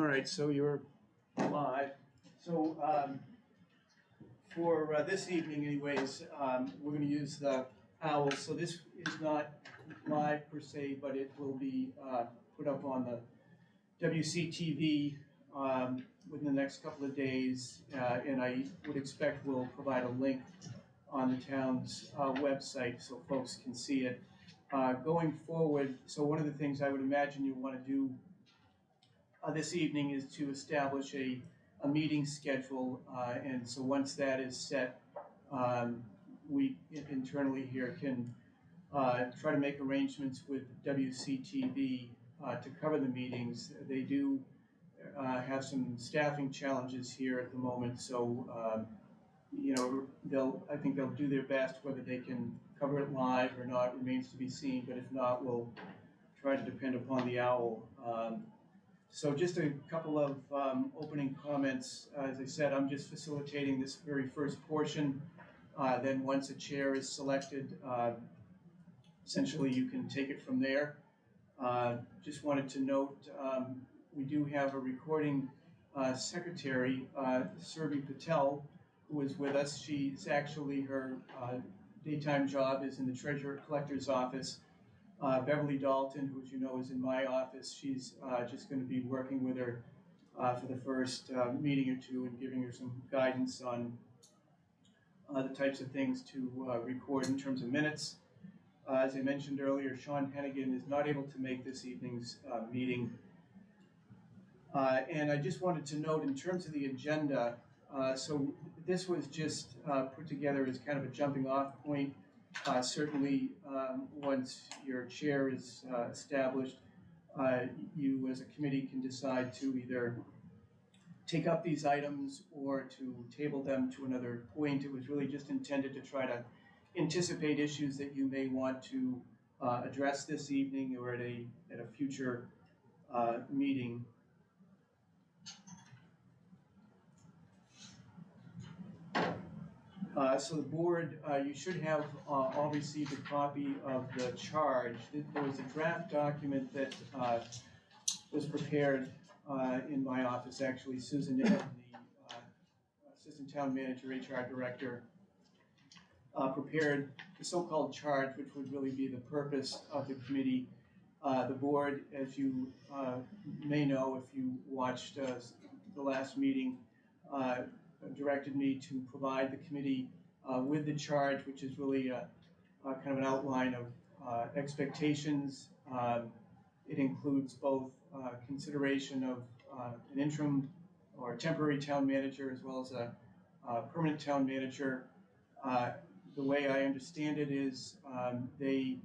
All right, so you're live. So for this evening anyways, we're going to use the OWL. So this is not live per se, but it will be put up on the WCTV within the next couple of days. And I would expect we'll provide a link on the town's website so folks can see it. Going forward, so one of the things I would imagine you want to do this evening is to establish a meeting schedule, and so once that is set, we internally here can try to make arrangements with WCTV to cover the meetings. They do have some staffing challenges here at the moment, so I think they'll do their best. Whether they can cover it live or not remains to be seen, but if not, we'll try to depend upon the OWL. So just a couple of opening comments. As I said, I'm just facilitating this very first portion. Then once a chair is selected, essentially you can take it from there. Just wanted to note, we do have a recording secretary, Surbi Patel, who is with us. She's actually, her daytime job is in the treasurer collector's office. Beverly Dalton, who as you know is in my office, she's just going to be working with her for the first meeting or two and giving her some guidance on the types of things to record in terms of minutes. As I mentioned earlier, Sean Hennigan is not able to make this evening's meeting. And I just wanted to note in terms of the agenda, so this was just put together as kind of a jumping off point. Certainly, once your chair is established, you as a committee can decide to either take up these items or to table them to another point. It was really just intended to try to anticipate issues that you may want to address this evening or at a future meeting. So the board, you should have all received a copy of the charge. There was a draft document that was prepared in my office, actually. Susan Ed, the assistant town manager, HR director, prepared the so-called charge, which would really be the purpose of the committee. The board, as you may know if you watched the last meeting, directed me to provide the committee with the charge, which is really kind of an outline of expectations. It includes both consideration of an interim or temporary town manager as well as a permanent town manager. The way I understand it is they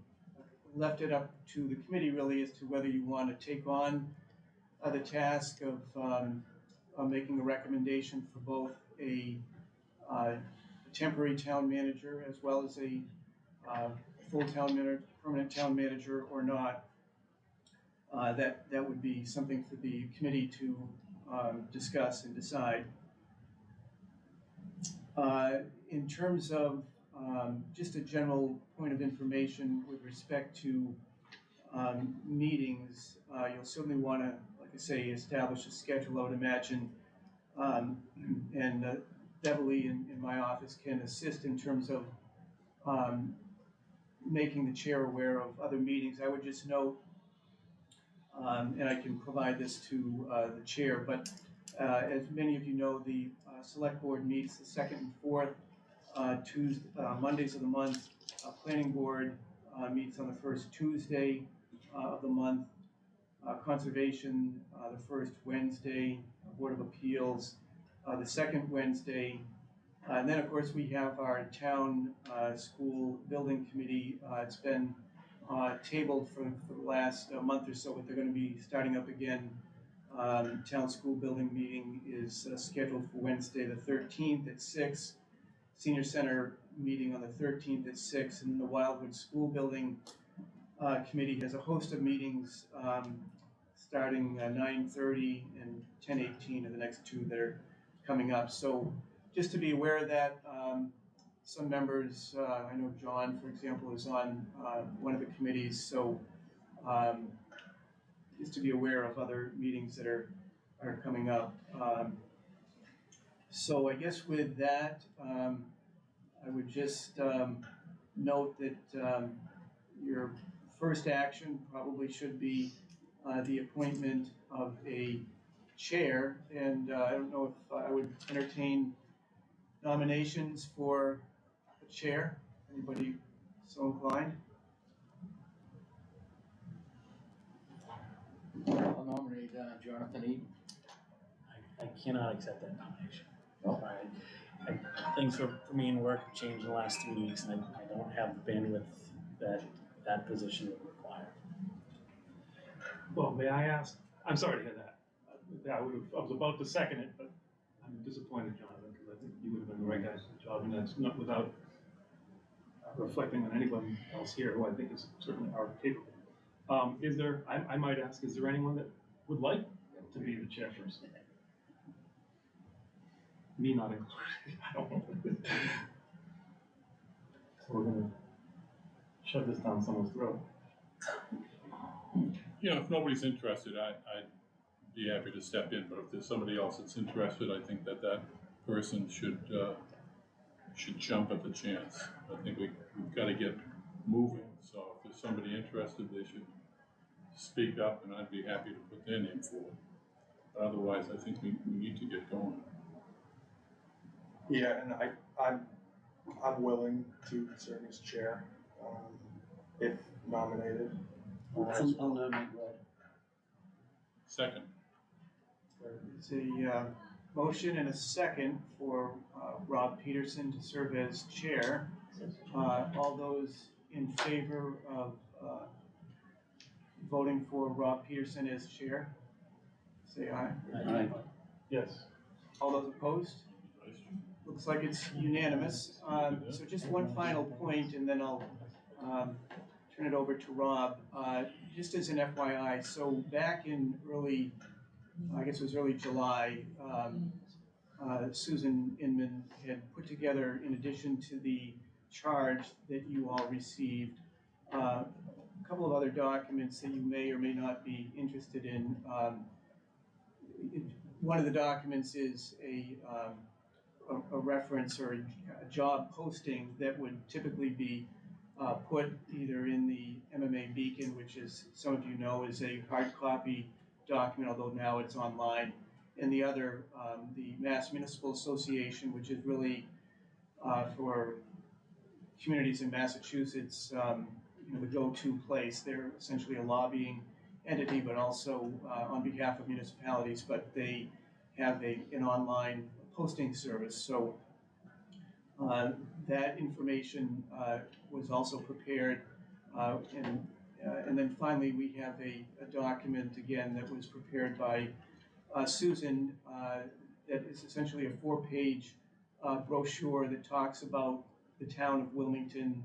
left it up to the committee really as to whether you want to take on the task of making a recommendation for both a temporary town manager as well as a full town manager, permanent town manager, or not. That would be something for the committee to discuss and decide. In terms of just a general point of information with respect to meetings, you'll certainly want to, like I say, establish a schedule, I would imagine. And Beverly in my office can assist in terms of making the chair aware of other meetings. I would just note, and I can provide this to the chair, but as many of you know, the select board meets the second and fourth Mondays of the month. Planning board meets on the first Tuesday of the month. Conservation, the first Wednesday. Board of Appeals, the second Wednesday. And then, of course, we have our town school building committee. It's been tabled for the last month or so, but they're going to be starting up again. Town school building meeting is scheduled for Wednesday the 13th at 6. Senior Center meeting on the 13th at 6. And then the Wildwood School Building Committee has a host of meetings starting 9:30 and 10:18 are the next two that are coming up. So just to be aware of that, some members, I know John, for example, is on one of the committees. So just to be aware of other meetings that are are coming up. So I guess with that, I would just note that your first action probably should be the appointment of a chair, and I don't know if I would entertain nominations for a chair. Anybody so inclined? I'll nominate Jonathan Eaton. I cannot accept that nomination. No? Things for me in work have changed in the last 3 weeks, and I don't have the bandwidth that position would require. Well, may I ask, I'm sorry to hear that. I was about to second it, but I'm disappointed, Jonathan, because I think you would have been the right guy for the job, and that's not without reflecting on anyone else here who I think is certainly are capable. Is there, I might ask, is there anyone that would like to be the chairperson? Me not included, I don't know. So we're gonna shove this down someone's throat. You know, if nobody's interested, I'd be happy to step in, but if there's somebody else that's interested, I think that person should jump at the chance. I think we've got to get moving, so if there's somebody interested, they should speak up, and I'd be happy to put their name forward. But otherwise, I think we need to get going. Yeah, and I'm willing to serve as chair, if nominated. I'll nominate Rod. Second. There's a motion and a second for Rob Peterson to serve as chair. All those in favor of voting for Rob Peterson as chair, say aye. Aye. Yes. All those opposed? Looks like it's unanimous. So just one final point, and then I'll turn it over to Rob. Just as an FYI, so back in early, I guess it was early July, Susan Inman had put together, in addition to the charge that you all received, a couple of other documents that you may or may not be interested in. One of the documents is a reference or a job posting that would typically be put either in the MMA Beacon, which, is some of you know, is a hard copy document, although now it's online, and the other, the Mass Municipal Association, which is really for communities in Massachusetts, the go-to place. They're essentially a lobbying entity, but also on behalf of municipalities, but they have an online posting service. So that information was also prepared, and then finally we have a document again that was prepared by Susan that is essentially a 4-page brochure that talks about the town of Wilmington,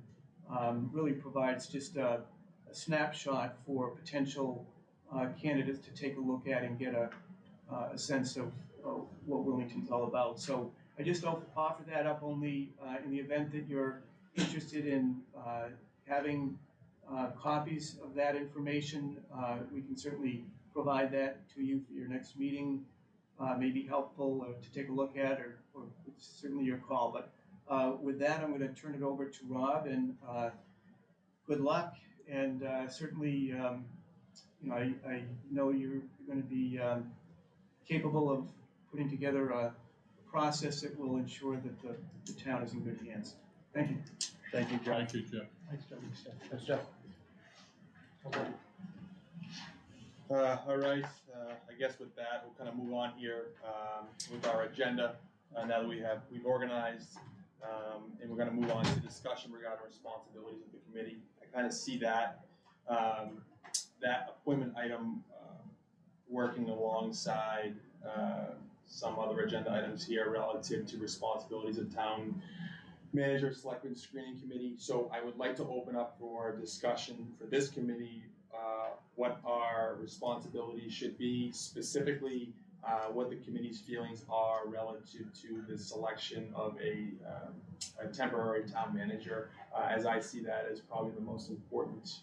really provides just a snapshot for potential candidates to take a look at and get a sense of what Wilmington's all about. So I just offer that up only in the event that you're interested in having copies of that information. We can certainly provide that to you for your next meeting. May be helpful to take a look at, or it's certainly your call. But with that, I'm going to turn it over to Rob, and good luck. And certainly, I know you're going to be capable of putting together a process that will ensure that the town is in good hands. Thank you. Thank you, Jeff. Thank you, Jeff. Thanks, Jeff. Thanks, Jeff. All right, I guess with that, we'll kind of move on here with our agenda. Now that we've organized, and we're going to move on to discussion regarding responsibilities of the committee. I kind of see that appointment item working alongside some other agenda items here relative to responsibilities of town manager, selectmen, screening committee. So I would like to open up for discussion for this committee, what our responsibilities should be, specifically what the committee's feelings are relative to the selection of a temporary town manager, as I see that as probably the most important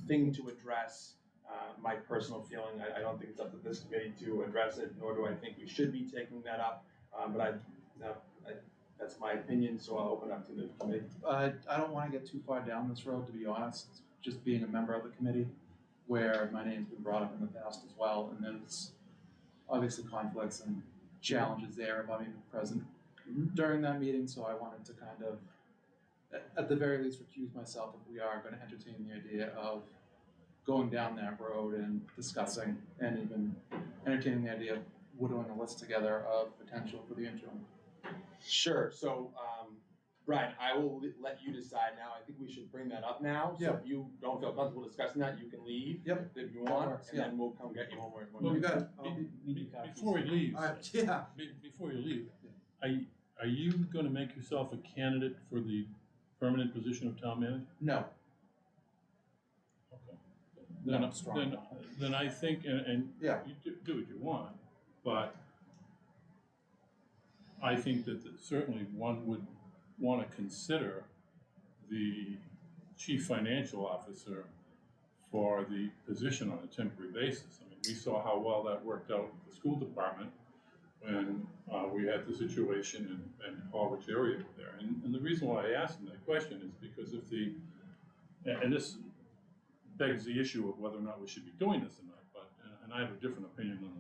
thing to address My personal feeling, I don't think it's up to this committee to address it, nor do I think we should be taking that up. But that's my opinion, so I'll open up to the committee. I don't wanna get too far down this road, to be honest, just being a member of the committee, where my name's been brought up in the past as well, and there's obviously conflicts and challenges there if I'm even present during that meeting, so I wanted to kind of, at the very least, recuse myself if we are gonna entertain the idea of going down that road and discussing, and even entertaining the idea of whittling a list together of potential for the interim. Sure, so, Brian, I will let you decide now. I think we should bring that up now. So if you don't feel comfortable discussing that, you can leave. Yep. If you That want, works, and then we'll come get you when we're. Well, You got it. I'll be- Before he leaves, Yeah. before you leave, are you gonna make yourself a candidate for the permanent position of town manager? No, Okay. No, Then, I'm strong. then I think, and Yeah. you do what you want, but I think that certainly one would wanna consider the chief financial officer for the position on a temporary basis. I mean, we saw how well that worked out with the school department when we had the situation in Harwich area there. And the reason why I asked him that question is because if and this begs the issue of whether or not we should be doing this or not, but, and I have a different opinion than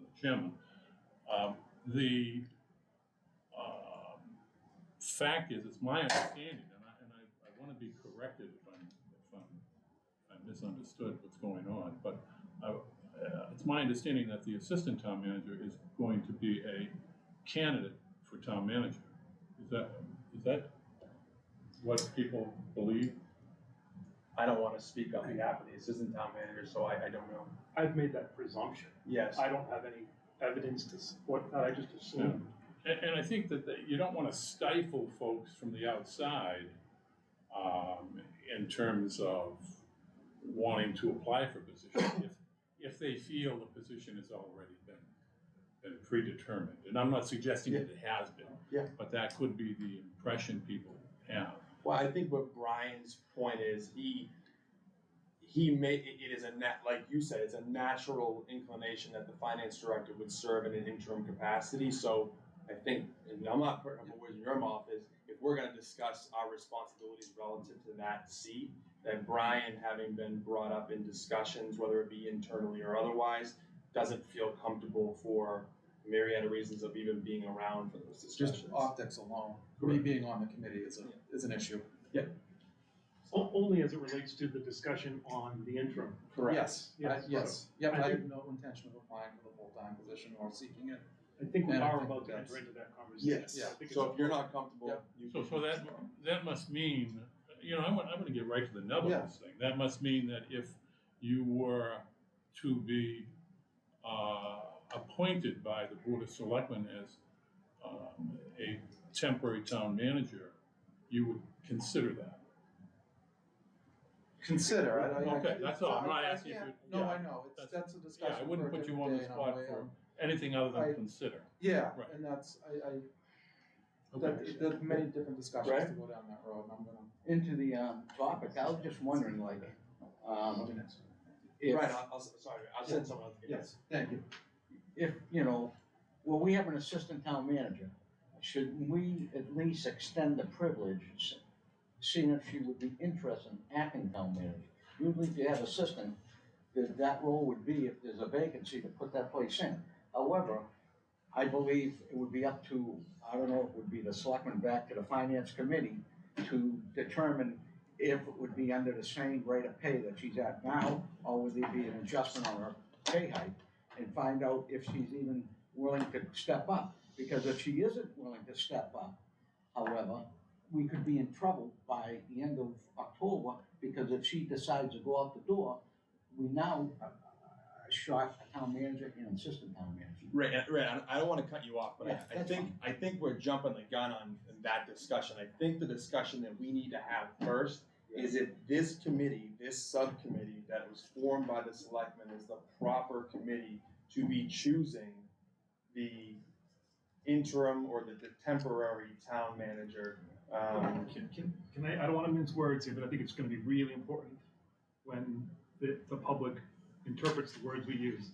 the chairman. The fact is, it's my understanding, and I want to be corrected if I misunderstood what's going on, but it's my understanding that the assistant town manager is going to be a candidate for town manager. Is that what people believe? I don't wanna speak on behalf of the assistant town manager, so I don't know. I've made that presumption. Yes. I don't have any evidence to support that, I just assumed. And I think that you don't want to stifle folks from the outside in terms of wanting to apply for a position if they feel the position has already been predetermined. And I'm not suggesting that it has been, but that could be the impression people have. Well, I think what Brian's point is, he made, it is like you said, it's a natural inclination that the finance director would serve in an interim capacity, so I think, and I'm not putting words in your mouth, is if we're gonna discuss our responsibilities relative to that seat, that Brian, having been brought up in discussions, whether it be internally or otherwise, doesn't feel comfortable for a myriad of reasons of even being around for those discussions. just optics alone, me being on the committee is an issue. Only as it relates to the discussion on the interim. Correct. Yes, Yes. yes, yep, I I think- have no intention of applying for the full-time position or seeking it. I think we And I are think about to that's- enter into that conversation. Yes, Yeah. I think so it's if you're not comfortable, Yep. you So can. that must mean, I'm gonna get right to the nub of Yeah. this thing. That must mean that if you were to be appointed by the Board of Selectmen as a temporary town manager, you would consider that. Consider, Okay, that's all. I'm not asking if you- No, yeah, I know, that's a discussion Yeah, I for wouldn't a put you different on the day, and I'm spot way- for anything other I- than consider. Yeah, Right. and that's, Okay. there's many different discussions Right. to go down that road, and I'm gonna. Into the topic, I was just wondering, like, if, Right, sorry, I'll send someone else. Yes, thank you. if, well, we have an assistant town manager, shouldn't we at least extend the privilege, seeing if she would be interested in acting town manager? Usually if you have assistant, that role would be, if there's a vacancy, to put that place in. However, I believe it would be up to, I don't know, it would be the selectmen back to the finance committee to determine if it would be under the same rate of pay that she's at now, or would there be an adjustment on her pay hike, and find out if she's even willing to step up. Because if she isn't willing to step up, however, we could be in trouble by the end of October, because if she decides to go out the door, we now short a town manager and assistant town manager. Right, I don't wanna cut you off, but Yeah, I that's think we're jumping the gun on that discussion. I think the discussion that we need to have first is if this committee, this subcommittee that was formed by the selectmen is the proper committee to be choosing the interim or the temporary town manager. Can I don't wanna mince words here, but I think it's gonna be really important when the public interprets the words we use.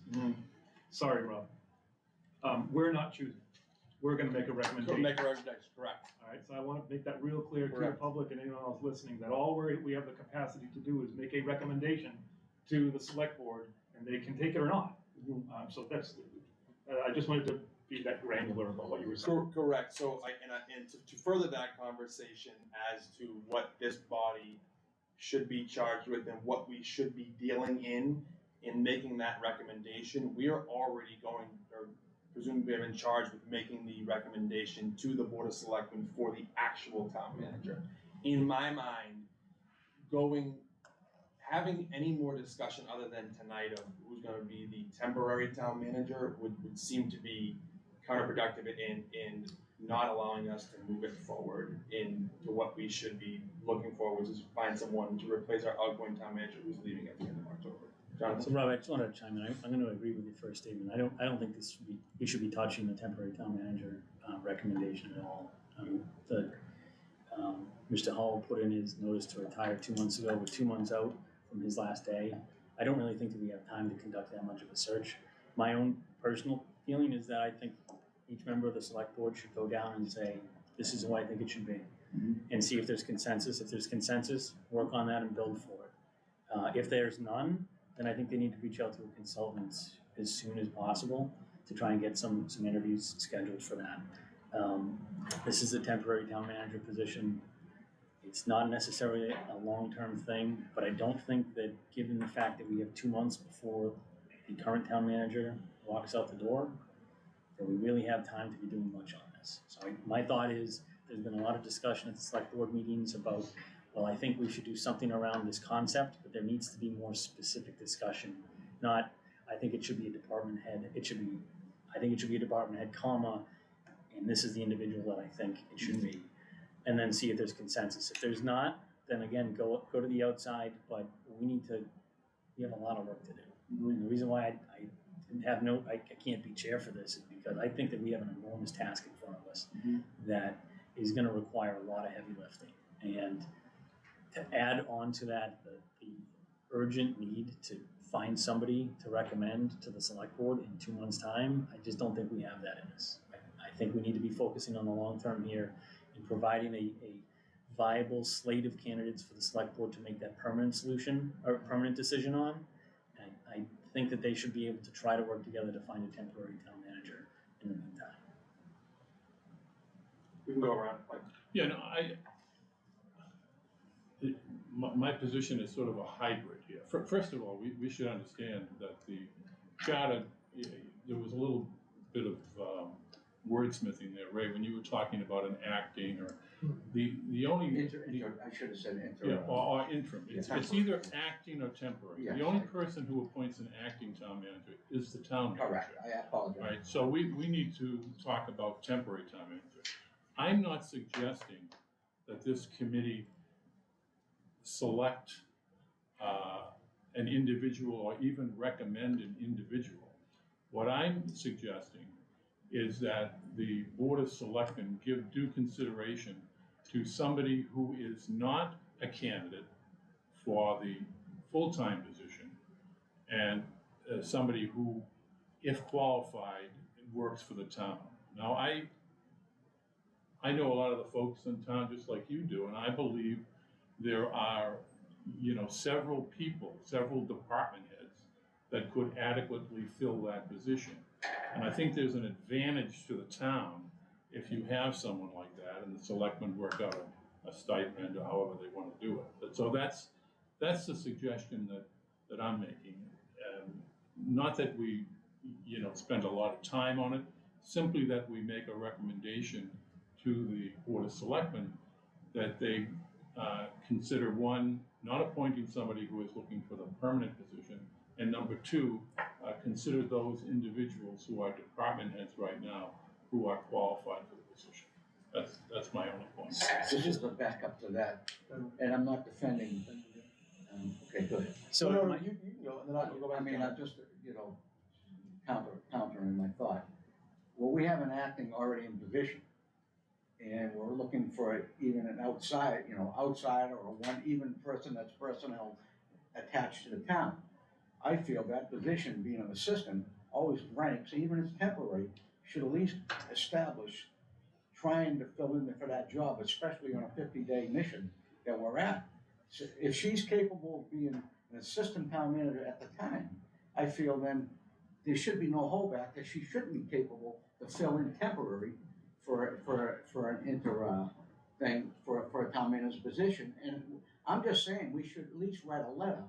Sorry, Rob. We're not choosing. We're gonna make a recommendation. Make a recommendation, correct. All right, so I want to make that real clear to the Correct. public and anyone else listening, that all we have the capacity to do is make a recommendation to the select board, and they can take it or not. So that's, I just wanted to be that granular about what you were saying. Correct, so and to further that conversation as to what this body should be charged with and what we should be dealing in making that recommendation, we are already going, or presumably are in charge with making the recommendation to the Board of Selectmen for the actual town manager. In my mind, having any more discussion other than tonight of who's gonna be the temporary town manager would seem to be counterproductive in not allowing us to move it forward into what we should be looking for, which is find someone to replace our outgoing town manager who's leaving at the end of October. So Jonathan? Rob, I just wanted to chime in. I'm gonna agree with your first statement. I don't think we should be touching the temporary town manager, recommendation at all. Mr. Hall put in his notice to retire 2 months ago. We're 2 months out from his last day. I don't really think that we have time to conduct that much of a search. My own personal feeling is that I think each member of the select board should go down and say, this is who I think it should be. And see if there's consensus. If there's consensus, work on that and build for it. If there's none, then I think they need to reach out to a consultant as soon as possible to try and get some interviews scheduled for that. This is a temporary town manager position. It's not necessarily a long-term thing, but I don't think that, given the fact that we have 2 months before the current town manager walks out the door, that we really have time to be doing much on this. So my thought is, there's been a lot of discussion at the select board meetings about, well, I think we should do something around this concept, but there needs to be more specific discussion. Not, I think it should be a department head. I think it should be a department head, comma, and this is the individual that I think it should be. And then see if there's consensus. If there's not, then again, go to the outside, but we have a lot of work to do. And the reason why I can't be chair for this is because I think that we have an enormous task in front of us that is gonna require a lot of heavy lifting. And to add on to that, the urgent need to find somebody to recommend to the select board in 2 months' time, I just don't think we have that in us. I think we need to be focusing on the long term here and providing a viable slate of candidates for the select board to make that permanent solution or permanent decision on. And I think that they should be able to try to work together to find a temporary town manager in the meantime. We can go around, like, Yeah, no, my position is sort of a hybrid here. First of all, we should understand that the charter, there was a little bit of wordsmithing there, Ray, when you were talking about an acting or the only. I should have said Yeah, interim. or interim. It's either acting or temporary. Yes. The only person who appoints an acting town manager is the town manager. Correct, I apologize. Right, so we need to talk about temporary town manager. I'm not suggesting that this committee select an individual or even recommend an individual. What I'm suggesting is that the Board of Selectmen give due consideration to somebody who is not a candidate for the full-time position and somebody who, if qualified, works for the town. Now, I know a lot of the folks in town just like you do, and I believe there are, several people, several department heads that could adequately fill that position. And I think there's an advantage to the town if you have someone like that and the selectmen work out a stipend or however they want to do it. But so that's the suggestion that I'm making. Not that we, spend a lot of time on it, simply that we make a recommendation to the Board of Selectmen that they consider, one, not appointing somebody who is looking for the permanent position, and number two, consider those individuals who are department heads right now who are qualified for the position. That's my only point. So just to back up to that, and I'm not defending, okay, go ahead. So no, my- you go, and then I'll go back. I mean, to I'm just, countering my thought. Well, we have an acting already in position, and we're looking for even an outsider or one even person that's personnel attached to the town. I feel that position, being an assistant, always ranks, even if it's temporary, should at least establish trying to fill in for that job, especially on a 50-day mission that we're at. So if she's capable of being an assistant town manager at the time, I feel then there should be no holdback, that she shouldn't be capable to fill in temporary for an thing, for a town manager's position. And I'm just saying, we should at least write a letter,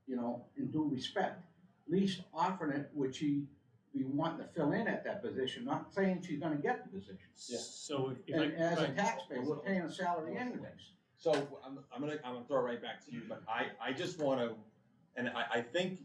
you know, in due respect, at least offering it, would she be wanting to fill in at that position, not saying she's gonna get the position. So if I. And as a if I- taxpayer, we're paying a salary anyways. So I'm gonna throw it right back to you, but I just wanna, and I think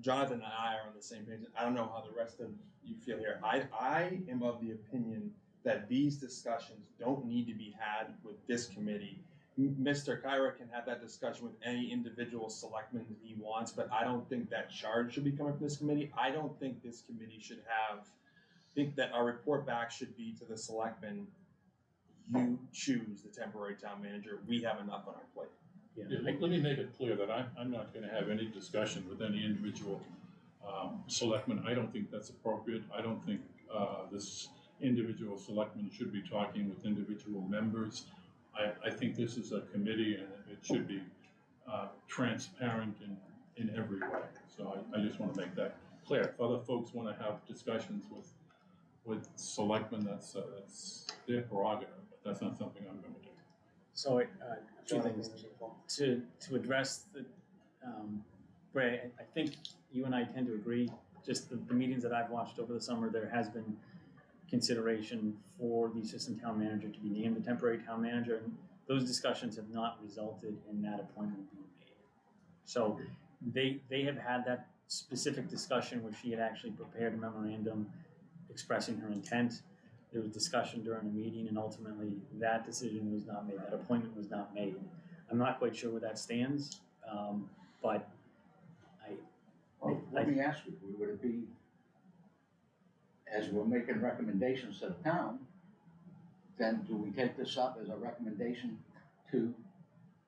Jonathan and I are on the same page. I don't know how the rest of you feel here. I am of the opinion that these discussions don't need to be had with this committee. Mr. Kyra can have that discussion with any individual selectman that he wants, but I don't think that charge should be coming from this committee. I don't think this committee should think that our report back should be to the selectmen, you choose the temporary town manager, we have enough on our plate. Yeah, let me make it clear that I'm not gonna have any discussion with any individual selectman. I don't think that's appropriate. I don't think this individual selectman should be talking with individual members. I think this is a committee and it should be transparent in every way. So I just wanna make that clear. If other folks wanna have discussions with selectmen, that's their prerogative, but that's not something I'm gonna do. So, a few things, to address the, Ray, I think you and I tend to agree, just the meetings that I've watched over the summer, there has been consideration for the assistant town manager to be named the temporary town manager, and those discussions have not resulted in that appointment being made. So, they have had that specific discussion where she had actually prepared a memorandum expressing her intent. There was discussion during a meeting, and ultimately that decision was not made, that appointment was not made. I'm not quite sure where that stands, but Well, let me ask you, would it be, as we're making recommendations to the town, then do we take this up as a recommendation to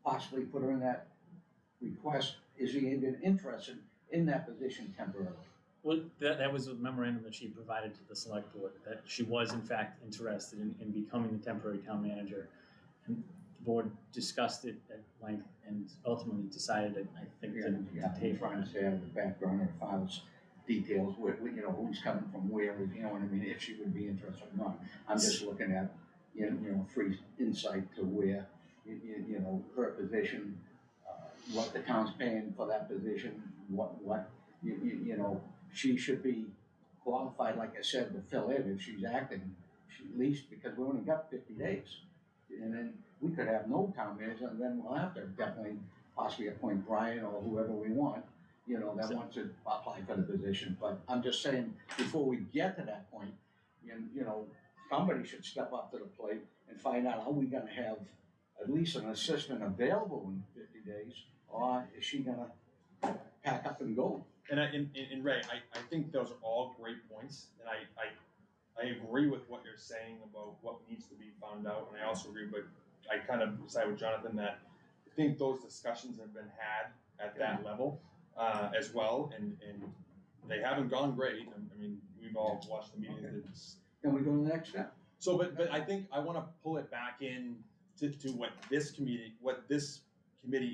possibly put her in that request? Is he even interested in that position temporarily? well, that was a memorandum that she provided to the select board, that she was in fact interested in becoming the temporary town manager. And the board discussed it at length and ultimately decided, I think, Yeah, to take trying on to stay out of the background or files details, you know, who's coming from where, you know what I mean, if she would be interested or not. I'm just looking at, you know, free insight to where, you know, her position, what the town's paying for that position, what, you know, she should be qualified, like I said, to fill in if she's acting, at least, because we only got 50 days. And then we could have no town manager, and then we'll have to definitely possibly appoint Brian or whoever we want, you know, that wants to apply for the position. But I'm just saying, before we get to that point, you know, somebody should step up to the plate and find out, are we gonna have at least an assistant available in 50 days, or is she gonna pack up and go? And Ray, I think those are all great points, and I agree with what you're saying about what needs to be found out, and I also agree, but I kind of side with Jonathan that I think those discussions have been had at that level as well, and they haven't gone great. I mean, we've all watched the meetings. It's, Then we go to the next step. so, but I think I want to pull it back in to what this committee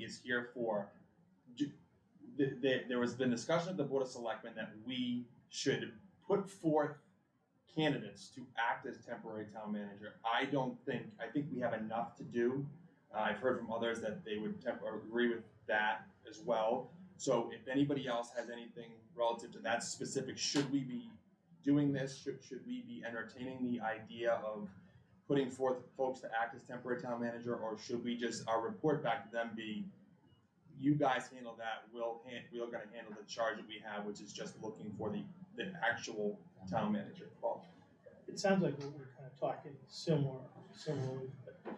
is here for. There was been discussion at the Board of Selectmen that we should put forth candidates to act as temporary town manager. I think we have enough to do. I've heard from others that they would agree with that as well. So if anybody else has anything relative to that specific, should we be doing this? Should we be entertaining the idea of putting forth folks to act as temporary town manager, or should we just, our report back to them be, you guys handle that, we're gonna handle the charge that we have, which is just looking for the actual town manager. Well, It sounds like we're kind of talking similarly.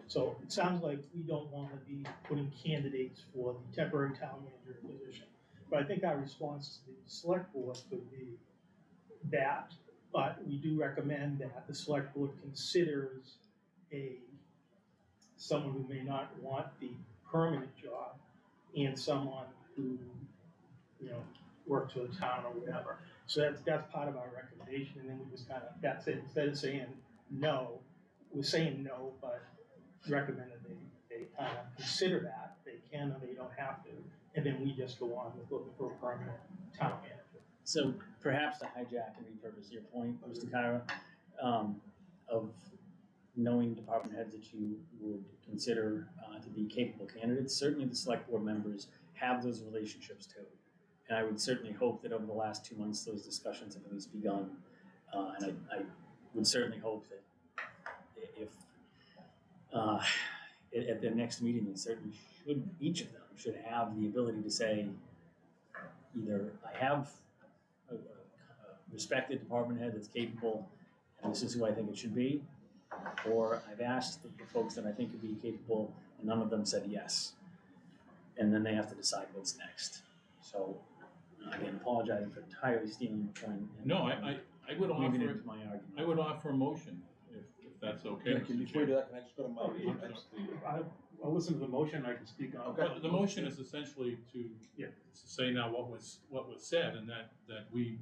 So it sounds like we don't want to be putting candidates for the temporary town manager position. But I think our response to the select board could be that, but we do recommend that the select board considers someone who may not want the permanent job and someone who works for the town or whatever. So that's part of our recommendation, and then we just kind of, that's it, instead of saying no, we're saying no, but recommend that they kind of consider that, they can or they don't have to, and then we just go on with looking for a permanent town manager. So perhaps to hijack and repurpose your point, Mr. Kyra, of knowing department heads that you would consider to be capable candidates, certainly the select board members have those relationships too. And I would certainly hope that over the last 2 months, those discussions have at least begun. And I would certainly hope that if at the next meeting, they certainly should, each of them should have the ability to say, either I have a respected department head that's capable, and this is who I think it should be, or I've asked the folks that I think would be capable, and none of them said yes. And then they have to decide what's next. So, again, apologizing for entirely stealing the point. And No, I would weaving offer, into my argument. I would offer a motion, if that's okay. Before you do that, can I just go to Mike? I'll listen to the motion, I can speak on. Okay. Well, the motion is essentially to Yeah. say now what was said, and that we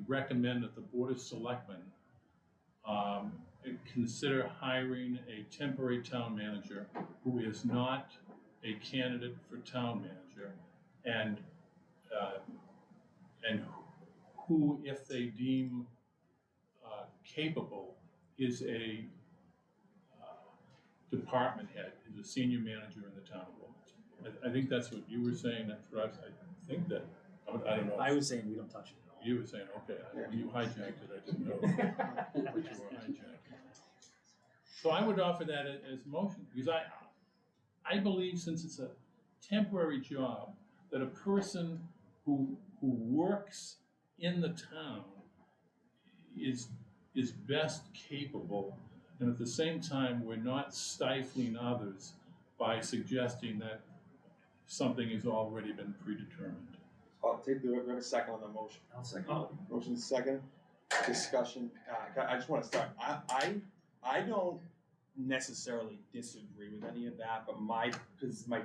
recommend that the Board of Selectmen consider hiring a temporary town manager who is not a candidate for town manager, and who, if they deem capable, is a department head, is a senior manager in the town of Wilmington. I think that's what you were saying, that's what I think that, I don't know. I was saying we don't touch it at all. You were saying, okay, you hijacked it, I didn't know that you were hijacking. So I would offer that as motion, because I believe, since it's a temporary job, that a person who works in the town is best capable, and at the same time, we're not stifling others by suggesting that something has already been predetermined. I'll take we have a second on the motion. I'll second. Motion second, discussion. I just want to start. I don't necessarily disagree with any of that, but my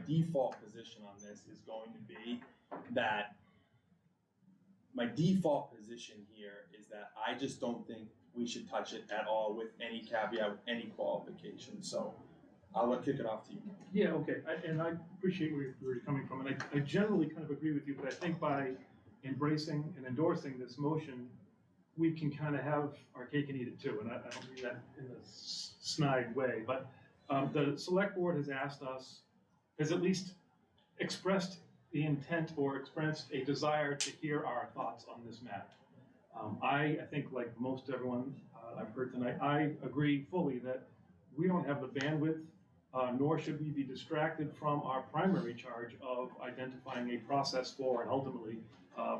default position on this is going to be that my default position here is that I just don't think we should touch it at all with any caveat, any qualification. So I'll kick it off to you. Yeah, okay, and I appreciate where you're coming from, and I generally kind of agree with you, but I think by embracing and endorsing this motion, we can kind of have our cake and eat it too, and I don't mean that in a snide way, but the select board has asked us, has at least expressed the intent or expressed a desire to hear our thoughts on this matter. I think, like most everyone I've heard tonight, I agree fully that we don't have the bandwidth, nor should we be distracted from our primary charge of identifying a process for and ultimately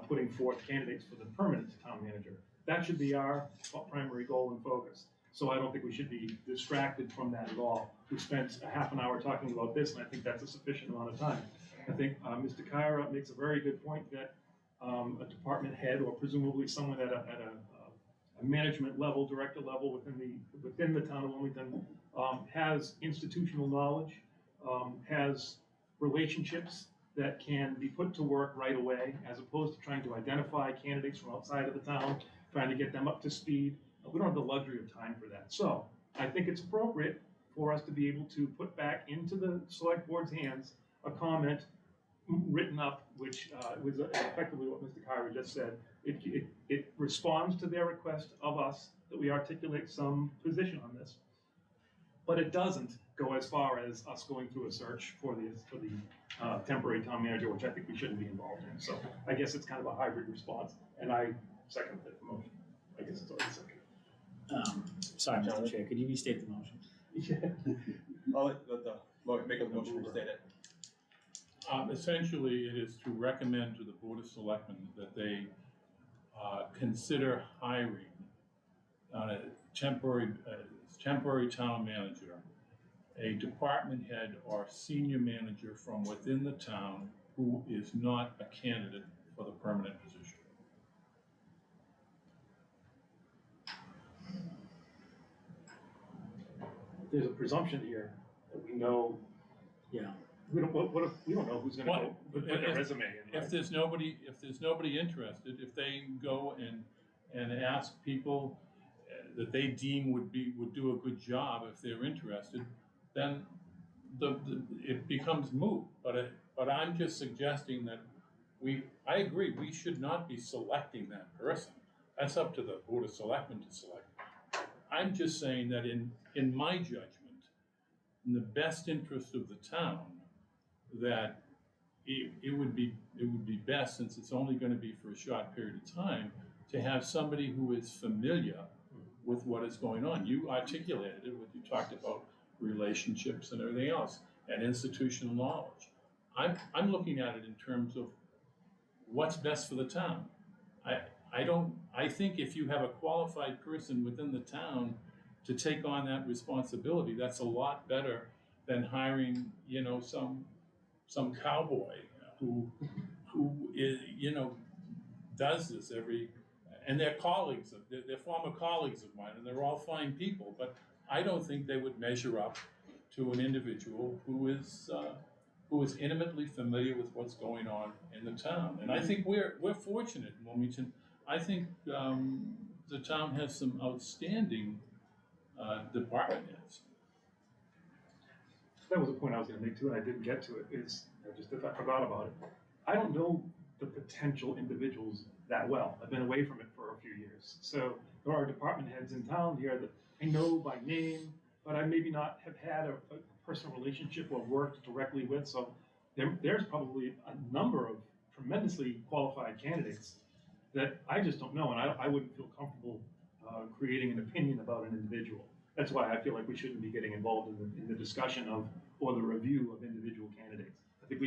putting forth candidates for the permanent town manager. That should be our primary goal and focus. So I don't think we should be distracted from that at all. We spent a half an hour talking about this, and I think that's a sufficient amount of time. I think Mr. Kyra makes a very good point that a department head, or presumably someone at a management level, director level within the town of Wilmington, has institutional knowledge, has relationships that can be put to work right away, as opposed to trying to identify candidates from outside of the town, trying to get them up to speed. We don't have the luxury of time for that. So I think it's appropriate for us to be able to put back into the select board's hands a comment written up, which was effectively what Mr. Kyra just said. It responds to their request of us that we articulate some position on this, but it doesn't go as far as us going through a search for the temporary town manager, which I think we shouldn't be involved in. So I guess it's kind of a hybrid response, and I second the motion. I guess it's already second. Sorry, Mr. Chair, could you restate the motion? I'll make a motion to state it. Essentially, it is to recommend to the Board of Selectmen that they consider hiring a temporary town manager, a department head or senior manager from within the town who is not a candidate for the permanent position. There's a presumption here that we know Yeah. we don't, what if, we don't know who's gonna What? go put their resume in, right? If there's nobody interested, if they go and ask people that they deem would do a good job if they're interested, then it becomes moot. But I'm just suggesting that I agree, we should not be selecting that person. That's up to the Board of Selectmen to select. I'm just saying that in my judgment, in the best interest of the town, that it would be best, since it's only gonna be for a short period of time, to have somebody who is familiar with what is going on. You articulated it, you talked about relationships and everything else, and institutional knowledge. I'm looking at it in terms of what's best for the town. I think if you have a qualified person within the town to take on that responsibility, that's a lot better than hiring, some cowboy who is, does this and they're colleagues, they're former colleagues of mine, and they're all fine people, but I don't think they would measure up to an individual who is intimately familiar with what's going on in the town. And I think we're fortunate in Wilmington. I think the town has some outstanding department heads. That was a point I was gonna make too, and I didn't get to it, I forgot about it. I don't know the potential individuals that well. I've been away from it for a few years. So there are department heads in town here that I know by name, but I maybe not have had a personal relationship or worked directly with. So there's probably a number of tremendously qualified candidates that I just don't know, and I wouldn't feel comfortable creating an opinion about an individual. That's why I feel like we shouldn't be getting involved in the discussion of, or the review of individual candidates. I think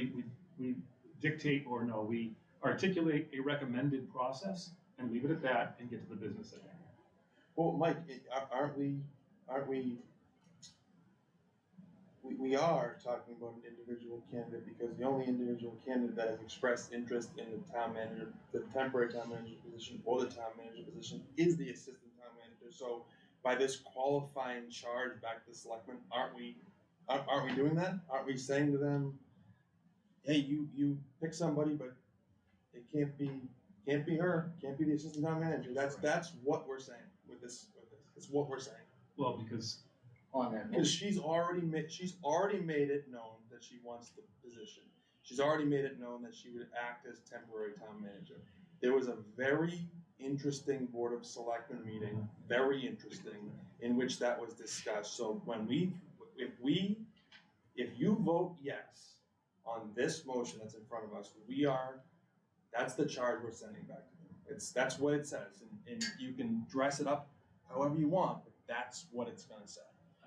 we dictate, or no, we articulate a recommended process and leave it at that and get to the business at hand. Well, Mike, aren't we are talking about an individual candidate, because the only individual candidate that has expressed interest in the town manager, the temporary town manager position, or the town manager position is the assistant town manager. So by this qualifying charge back to the selectmen, aren't we doing that? Aren't we saying to them, hey, you pick somebody, but it can't be her, can't be the assistant town manager. That's what we're saying with this. It's what we're saying. Well, because On that Because motion, she's already made it known that she wants the position. She's already made it known that she would act as temporary town manager. There was a very interesting Board of Selectmen meeting, very interesting, in which that was discussed. So if you vote yes on this motion that's in front of us, that's the charge we're sending back to them. That's what it says, and you can dress it up however you want, but that's what it's gonna say.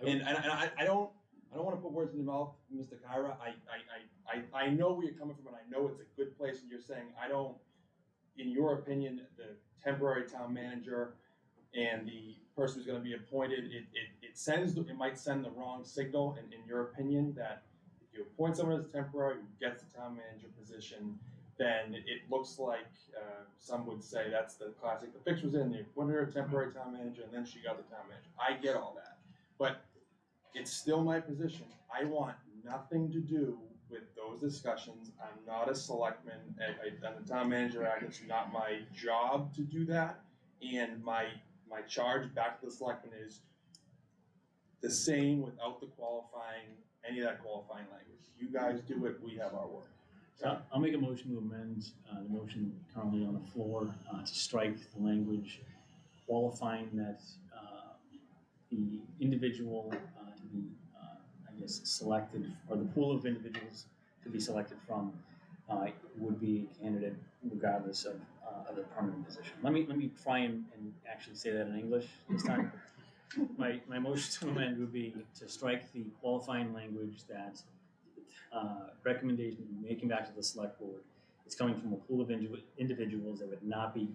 And I don't want to put words in your mouth, Mr. Kyra. I know where you're coming from, and I know it's a good place. And you're saying in your opinion, the temporary town manager and the person who's going to be appointed, it might send the wrong signal. And in your opinion, that if you appoint someone as temporary who gets the town manager position, then it looks like some would say that's the classic. The fix was in, they appointed her a temporary town manager, and then she got the town manager. I get all that. But it's still my position. I want nothing to do with those discussions. I'm not a selectman. I'm the town manager act. It's not my job to do that. And my charge back to the selectmen is the same without any of that qualifying language. You guys do it, we have our work. So I'll make a motion to amend the motion currently on the floor to strike the language qualifying that the individual to be, selected, or the pool of individuals to be selected from would be a candidate regardless of the permanent position. Let me try and actually say that in English this time. My motion to amend would be to strike the qualifying language that recommendation making back to the select board. It's coming from a pool of individuals that would not be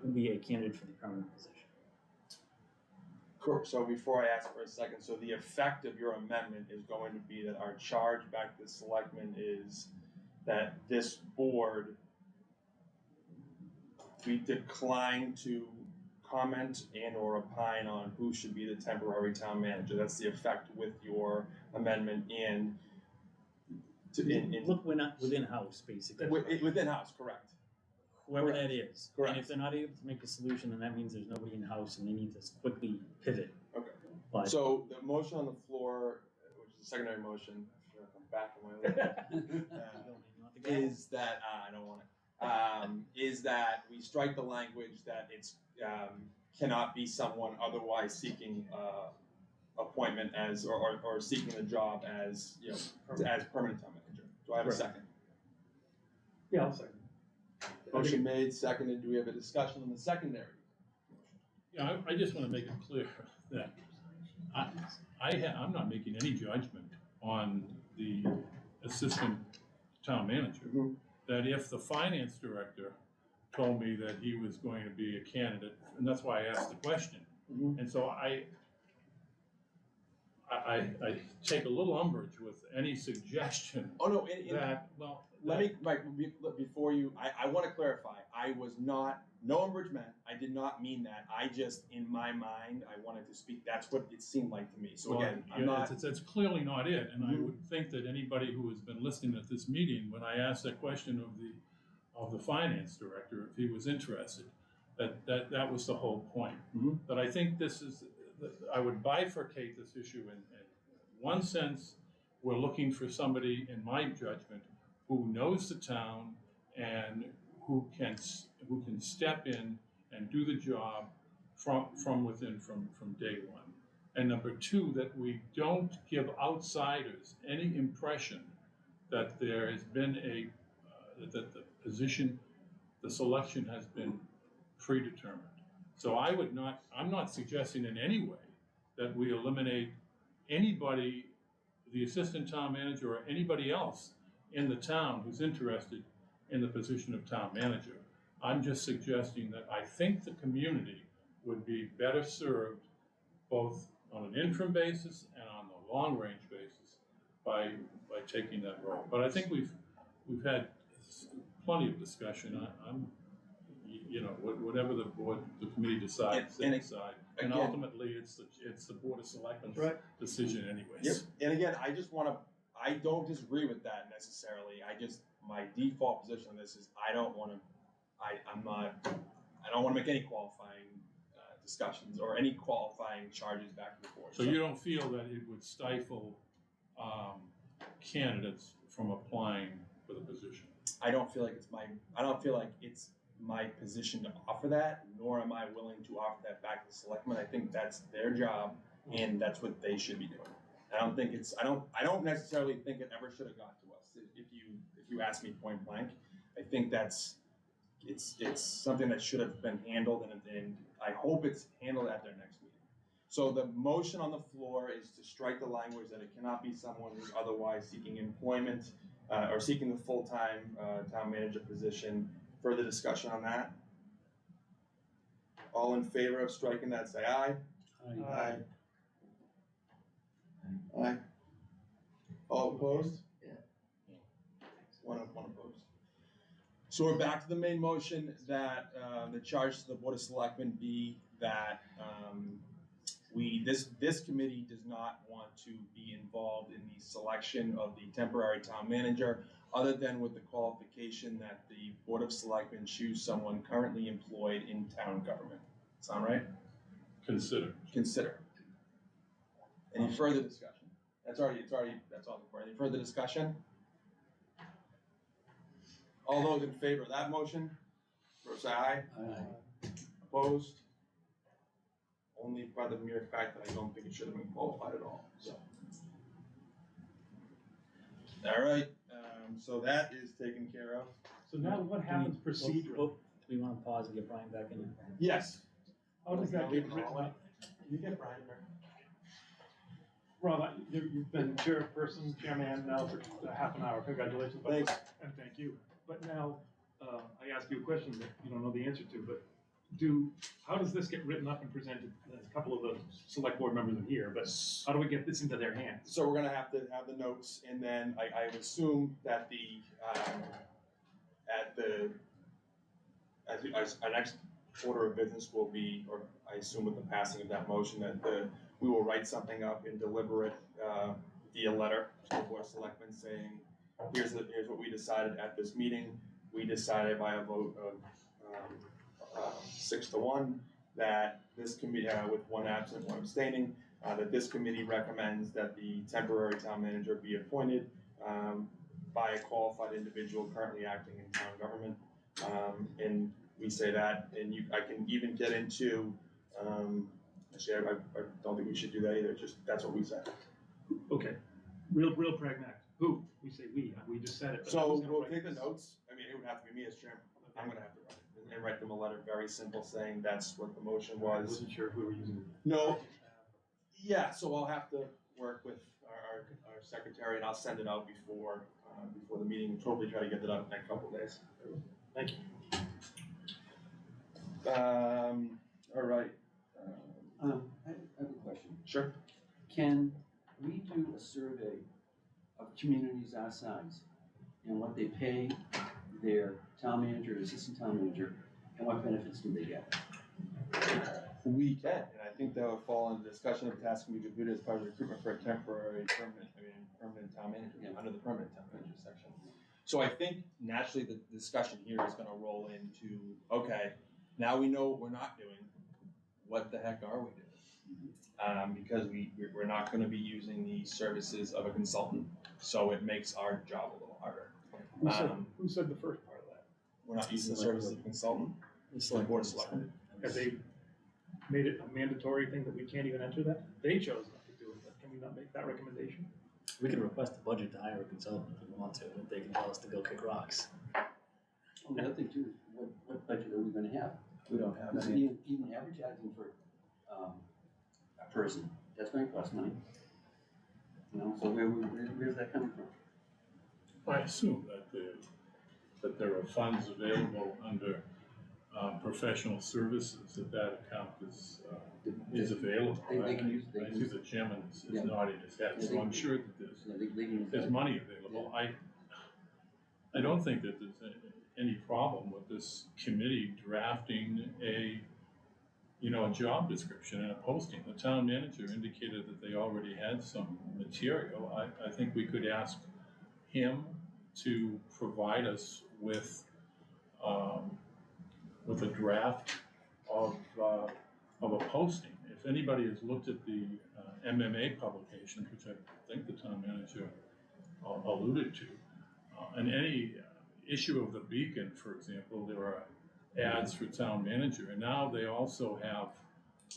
would be a candidate for the permanent position. So before I ask for a second, so the effect of your amendment is going to be that our charge back to the selectmen is that this board, we decline to comment and or opine on who should be the temporary town manager. That's the effect with your amendment, and Look, we're not within house, basically, Within house, correct. whoever that is. Correct. And if they're not able to make a solution, then that means there's nobody in house and they need to quickly pivot. Okay. But So the motion on the floor, which is a secondary motion, I'm back on my list, is that, I don't want it, is that we strike the language that it's, cannot be someone otherwise seeking, appointment as, or seeking the job as, you know, as permanent town manager. Do I have a Right. second? Yeah, I'll second. Motion made, seconded, do we have a discussion on the secondary? Yeah, I just wanna make it clear that I'm not making any judgment on the assistant town manager. Mhm. That if the finance director told me that he was going to be a candidate, and that's why I asked the question. Mhm. And so I take a little umbrage with any suggestion Oh, no, and that, well. let me, Mike, before you, I wanna clarify, I was not, no umbrage meant, I did not mean that, I just, in my mind, I wanted to speak, that's what it seemed like to me, so again, I'm Well, not. it's clearly not it, and I Mhm. would think that anybody who has been listening at this meeting, when I asked that question of the finance director, if he was interested, that was the whole point. Mhm. But I think this is, I would bifurcate this issue in one sense, we're looking for somebody, in my judgment, who knows the town and who can step in and do the job from within, from day one. And number two, that we don't give outsiders any impression that there has been that the position, the selection has been predetermined. So I'm not suggesting in any way that we eliminate anybody, the assistant town manager or anybody else in the town who's interested in the position of town manager. I'm just suggesting that I think the community would be better served both on an interim basis and on the long-range basis by taking that role. But I think we've had plenty of discussion. I'm, you know, whatever the board, the committee decides, they And decide. And again- ultimately, it's the Board of Selectmen's Right. decision anyways. Yep, and again, I don't disagree with that necessarily, my default position on this is I don't wanna make any qualifying, discussions or any qualifying charges back and forth. So you don't feel that it would stifle candidates from applying for the position? I don't feel like it's my position to offer that, nor am I willing to offer that back to the selectmen. I think that's their job and that's what they should be doing. I don't necessarily think it ever should have got to us. If you ask me point blank, I think it's something that should have been handled and I hope it's handled at their next meeting. So the motion on the floor is to strike the language that it cannot be someone who's otherwise seeking employment or seeking the full-time town manager position. Further discussion on that? All in favor of striking that, say aye. Aye. Aye. All opposed? Yeah. One opposed. So we're back to the main motion that the charge to the Board of Selectmen be that this committee does not want to be involved in the selection of the temporary town manager, other than with the qualification that the Board of Selectmen choose someone currently employed in town government. Sound right? Consider. Consider. Any further discussion? That's all before. Any further discussion? All those in favor of that motion, say aye. Aye. Opposed? Only by the mere fact that I don't think it should have been qualified at all, so. All right, so that is taken care of. So now what happens procedurally? Do we wanna pause and get Brian back in? Yes. How does that get written up? You get Brian there. Rob, you've been chairperson, chairman now for half an hour. Congratulations. Thanks. And thank you. But now, I ask you a question that you don't know the answer to, but how does this get written up and presented? A couple of the select board members are here, but how do we get this into their hands? So we're gonna have to have the notes, and then I would assume that our next order of business will be, or I assume with the passing of that motion, that we will write something up and deliver it via letter to the Board of Selectmen saying, here's what we decided at this meeting. We decided by a vote of 6-1 that this committee, with one absent, one abstaining, that this committee recommends that the temporary town manager be appointed by a qualified individual currently acting in town government. And we say that, and I can even get into, actually, I don't think we should do that either, just, that's what we said. Okay, real pragmatic. Who? We say we just said it. But I So was gonna we'll write take the this. notes, I mean, it would have to be me as chairman, I'm Okay. gonna have to write it, and write them a letter, very simple, saying that's what the motion I was. wasn't sure if we were using. No, yeah, so I'll have to work with our secretary, and I'll send it out before the meeting, probably try to get it out in the next couple of days. Thank you. All right. I have a question. Sure. Can we do a survey of communities our size and what they pay their town manager, assistant town manager, and what benefits do they get? We can, and I think that would fall into discussion of tasking we could do as part of recruitment for a permanent town manager, Yeah. under the permanent town manager section. So I think naturally the discussion here is gonna roll into, okay, now we know what we're not doing, what the heck are we doing? Because we're not gonna be using the services of a consultant, so it makes our job a little harder. Who said the first part of that? We're not using the services of a consultant, It's the board of selectmen. Have they made it a mandatory thing that we can't even enter that? They chose not to do it, but can we not make that recommendation? We can request a budget to hire a consultant if we want to, if they can tell us to go kick rocks. Well, the other thing too, is what budget are we gonna have? We don't have Because any. even advertising for, a person, that's gonna cost money. You know, so where's that coming from? I assume that there are funds available under professional services, that account is available. They can use, I see the chairman is Yeah. nodding his head, Yeah, so they- I'm sure that yeah, they can use there's that. money available. I don't think that there's any problem with this committee drafting a job description and a posting. The town manager indicated that they already had some material. I think we could ask him to provide us with a draft of a posting. If anybody has looked at the MMA publication, which I think the town manager alluded to, in any issue of the Beacon, for example, there are ads for town manager, and now they also have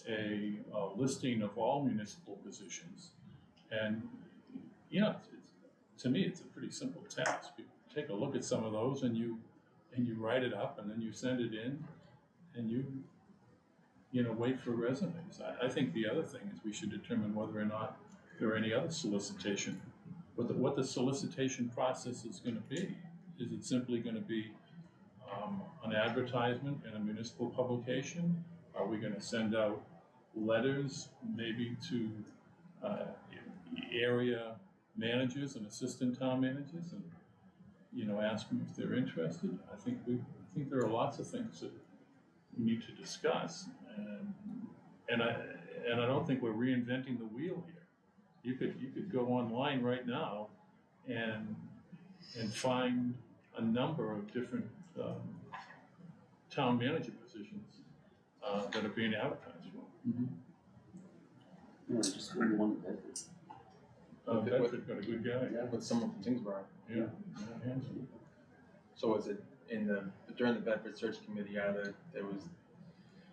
a listing of all municipal positions. And to me, it's a pretty simple task. You take a look at some of those, and you write it up, and then you send it in, and you wait for resumes. I think the other thing is we should determine whether or not there are any other solicitation, what the solicitation process is going to be. Is it simply going to be an advertisement in a municipal publication? Are we going to send out letters maybe to area managers and assistant town managers and ask them if they're interested? I think there are lots of things that we need to discuss, and I don't think we're reinventing the wheel here. You could go online right now and find a number of different town manager positions that are being advertised for. You know, just maybe one of that. Bedford got a good guy. Yeah, with someone from Tingsboro. Yeah, handsome. So was it during the Bedford Search Committee, there was,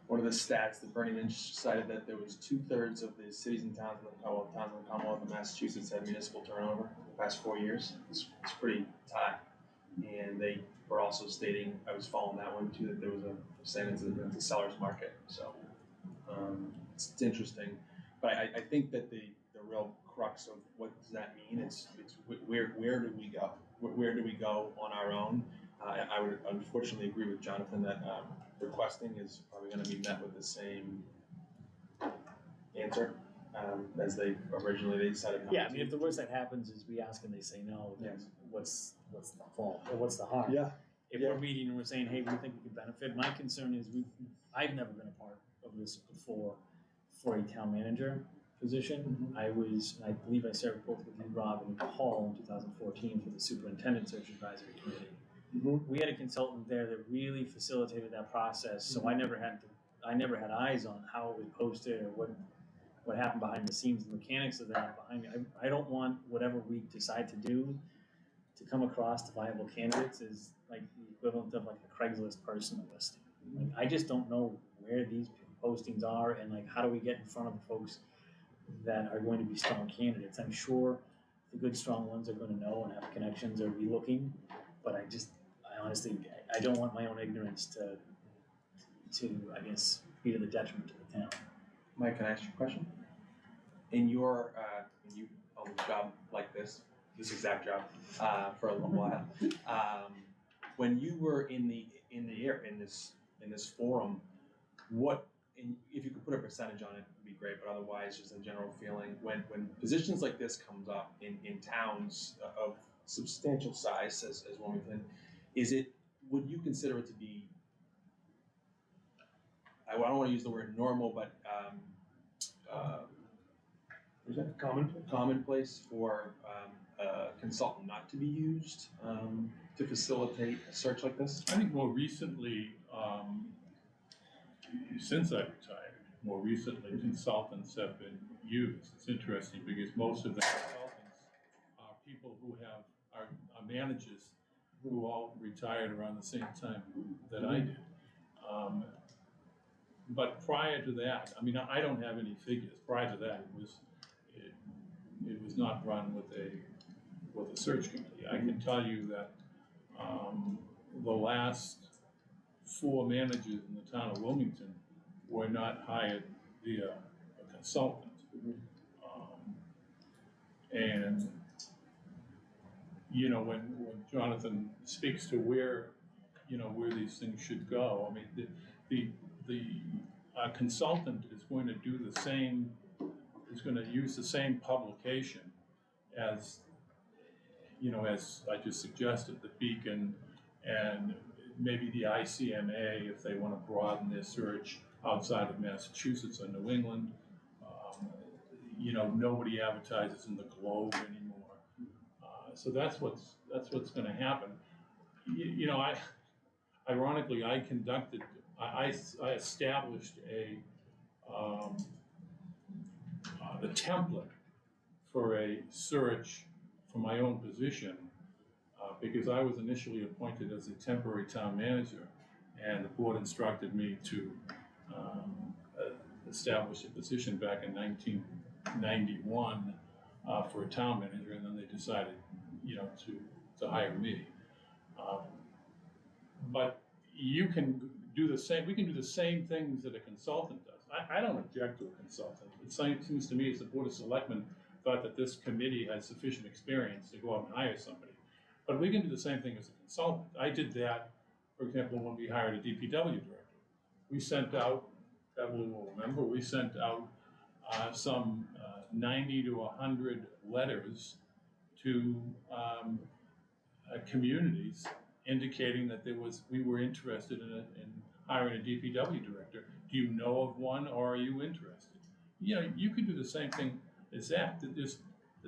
one of the stats that Bernie Lynch cited that there was 2/3 of the cities and towns in the Commonwealth of Massachusetts had municipal turnover in the past 4 years. It's pretty high. And they were also stating, I was following that one too, that there was a percentage of the seller's market. So it's interesting. But I think that the real crux of what does that mean, it's where do we go? Where do we go on our own? I would unfortunately agree with Jonathan that requesting is probably going to be met with the same answer as they originally decided. Yeah, I mean, if the worst that happens is we ask and they say no, then Yes. what's the fault, or what's the harm? Yeah. If we're meeting and we're saying, hey, we think we could benefit, my concern is I've never been a part of this before for a town manager. position. I believe I served both with you, Rob, and Paul in 2014 for the Superintendent Search Advisory Committee. We had a consultant there that really facilitated that process, so I never had eyes on how it was posted or what happened behind the scenes, the mechanics of that behind it. I don't want whatever we decide to do to come across to viable candidates as like the equivalent of like a Craigslist personal listing. Like, I just don't know where these postings are and like how do we get in front of the folks that are going to be strong candidates. I'm sure the good strong ones are going to know and have connections or be looking, but I honestly don't want my own ignorance to I guess be to the detriment to the town. Mike, can I ask you a question? In your, when you held a job like this exact job, for a little while, when you were in this forum, if you could put a percentage on it, would be great, but otherwise, just a general feeling, when positions like this comes up in towns of substantial size as Wilmington, would you consider it to be, I don't want to use the word normal, but what is that? Commonplace for a consultant not to be used to facilitate a search like this? I think more recently, since I retired, consultants have been used. It's interesting because most of the consultants are people who are managers who all retired around the same time that I did. But prior to that, I mean, I don't have any figures. Prior to that, it was not run with a search committee. I can tell you that the last 4 managers in the town of Wilmington were not hired via a consultant. And you know, when Jonathan speaks to where these things should go, I mean, the consultant is going to do the same, is going to use the same publication as, as I just suggested, the Beacon and maybe the ICMA if they want to broaden their search outside of Massachusetts or New England. Nobody advertises in the Globe anymore. So that's what's going to happen. Ironically, I established the template for a search for my own position because I was initially appointed as a temporary town manager, and the board instructed me to establish a position back in 1991 for a town manager, and then they decided, to hire me. But you can do the same. We can do the same things that a consultant does. I don't object to a consultant. It seems to me as the Board of Selectmen thought that this committee had sufficient experience to go out and hire somebody. But we can do the same thing as a consultant. I did that, for example, when we hired a DPW director. We sent out, Evelyn will remember, we sent out some 90 to 100 letters to communities indicating that we were interested in hiring a DPW director. Do you know of one, or are you interested? You could do the same thing as that. There's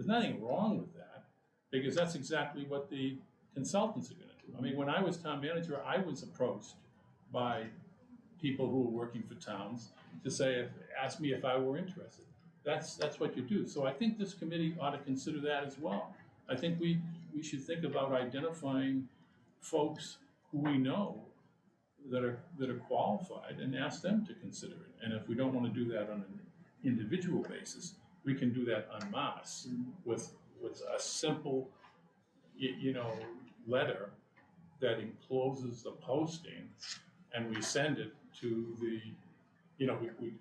nothing wrong with that, because that's exactly what the consultants are going to do. I mean, when I was town manager, I was approached by people who were working for towns to ask me if I were interested. That's what you do. So I think this committee ought to consider that as well. I think we should think about identifying folks who we know that are qualified and ask them to consider it. And if we don't want to do that on an individual basis, we can do that en masse with a simple, letter that encloses the posting, and we send it to the, we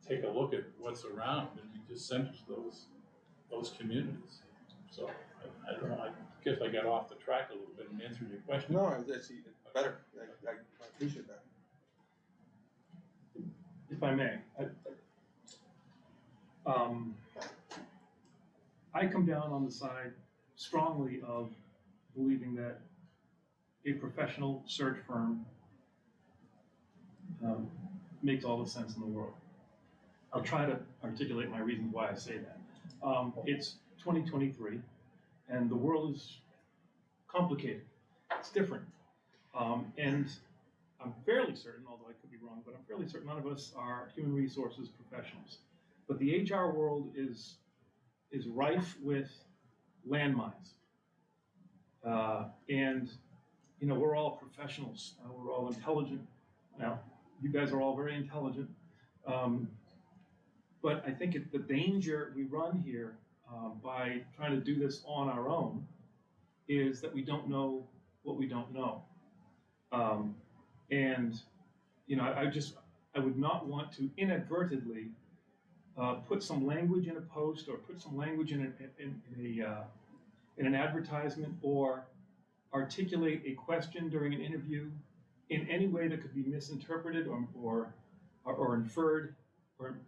take a look at what's around and we just send it to those communities. So I don't know. I guess I got off the track a little bit in answering your question. No, it's better. I appreciate that. If I may, I come down on the side strongly of believing that a professional search firm makes all the sense in the world. I'll try to articulate my reasons why I say that. It's 2023, and the world is complicated. It's different. And I'm fairly certain, although I could be wrong, but I'm fairly certain none of us are human resources professionals. But the HR world is rife with landmines. And, you know, we're all professionals. We're all intelligent. Now, you guys are all very intelligent. But I think the danger we run here by trying to do this on our own is that we don't know what we don't know. And, you know, I would not want to inadvertently put some language in a post or put some language in an advertisement or articulate a question during an interview in any way that could be misinterpreted or inferred or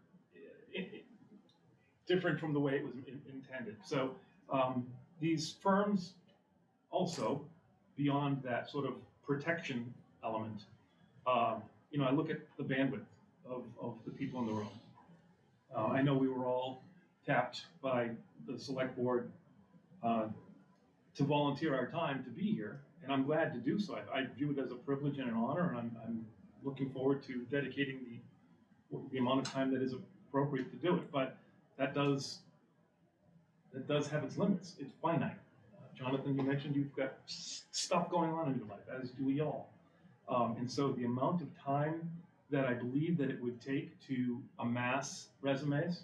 different from the way it was intended. So these firms also, beyond that sort of protection element, you know, I look at the bandwidth of the people in the room. I know we were all tapped by the select board to volunteer our time to be here, and I'm glad to do so. I view it as a privilege and an honor, and I'm looking forward to dedicating the amount of time that is appropriate to do it. But that does have its limits. It's finite. Jonathan, you mentioned you've got stuff going on in your life, as do we all. And so the amount of time that I believe that it would take to amass resumes,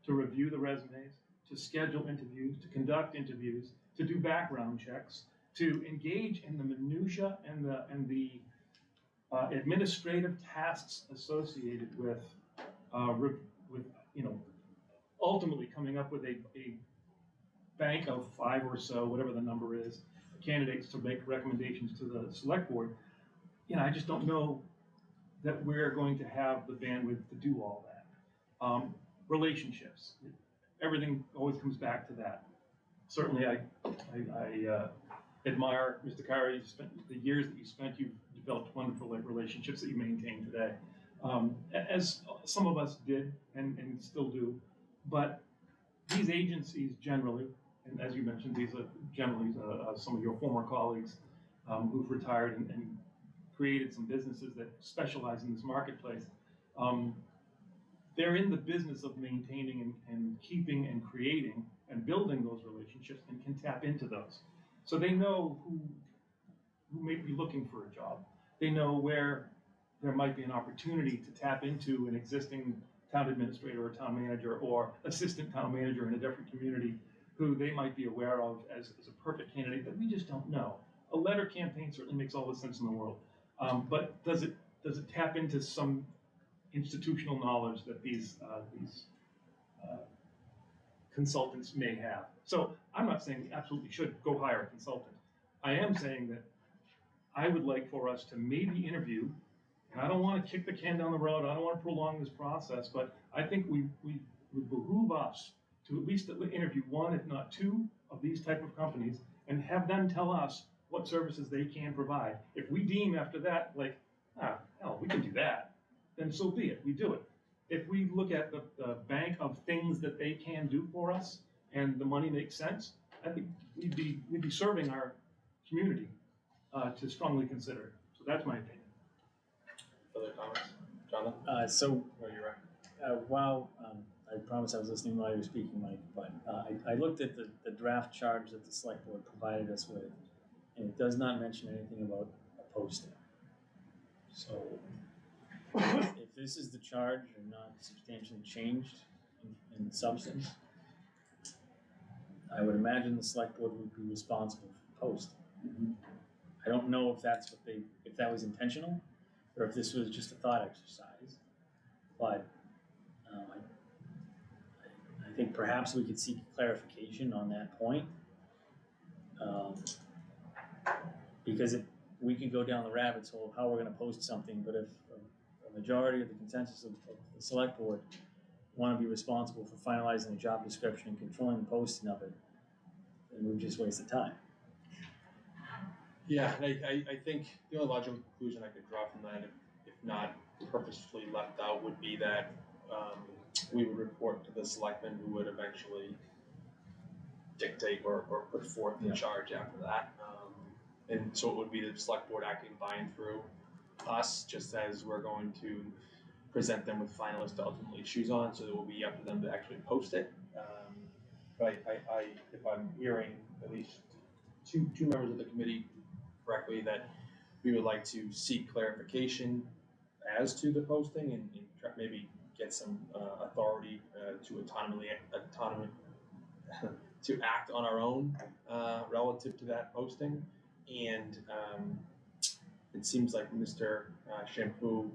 to review the resumes, to schedule interviews, to conduct interviews, to do background checks, to engage in the minutia and the administrative tasks associated with you know, ultimately coming up with a bank of 5 or so, whatever the number is, candidates to make recommendations to the select board. You know, I just don't know that we're going to have the bandwidth to do all that. Relationships, everything always comes back to that. Certainly, I admire Mr. Carey. The years that you spent, you've developed wonderful relationships that you maintain today, as some of us did and still do. But these agencies generally, and as you mentioned, these are generally some of your former colleagues who've retired and created some businesses that specialize in this marketplace. They're in the business of maintaining and keeping and creating and building those relationships and can tap into those. So they know who may be looking for a job. They know where there might be an opportunity to tap into an existing town administrator or town manager or assistant town manager in a different community who they might be aware of as a perfect candidate that we just don't know. A letter campaign certainly makes all the sense in the world. But does it tap into some institutional knowledge that these consultants may have? So I'm not saying we absolutely should go hire a consultant. I am saying that I would like for us to maybe interview, and I don't want to kick the can down the road, I don't want to prolong this process, but I think we would behoove us to at least interview one, if not two, of these type of companies and have them tell us what services they can provide. If we deem after that, like, hell, we can do that, then so be it, we do it. If we look at the bank of things that they can do for us and the money makes sense, I think we'd be serving our community to strongly consider it. So that's my opinion. Further comments? Jonathan? Oh, you're right. While I promise I was listening while you were speaking, Mike, but I looked at the draft charge that the select board provided us with, and it does not mention anything about a posting. So if this is the charge and not substantially changed in substance, I would imagine the select board would be responsible for posting. I don't know if that was intentional, or if this was just a thought exercise, but I think perhaps we could seek clarification on that point. Because if we could go down the rabbit hole of how we're going to post something, but if a majority of the consensus of the select board want to be responsible for finalizing the job description and controlling the posting of it, then we've just wasted time. Yeah, I think the only logical conclusion I could draw from that, if not purposefully left out, would be that we would report to the selectmen who would eventually dictate or put forth the charge after that. And so it would be the select board acting by and through us, just as we're going to present them with finalists to ultimately choose on, so it will be up to them to actually post it. But if I'm hearing at least two members of the committee correctly, that we would like to seek clarification as to the posting and try, maybe get some authority to to act on our own relative to that posting. And it seems like Mr. Shampoo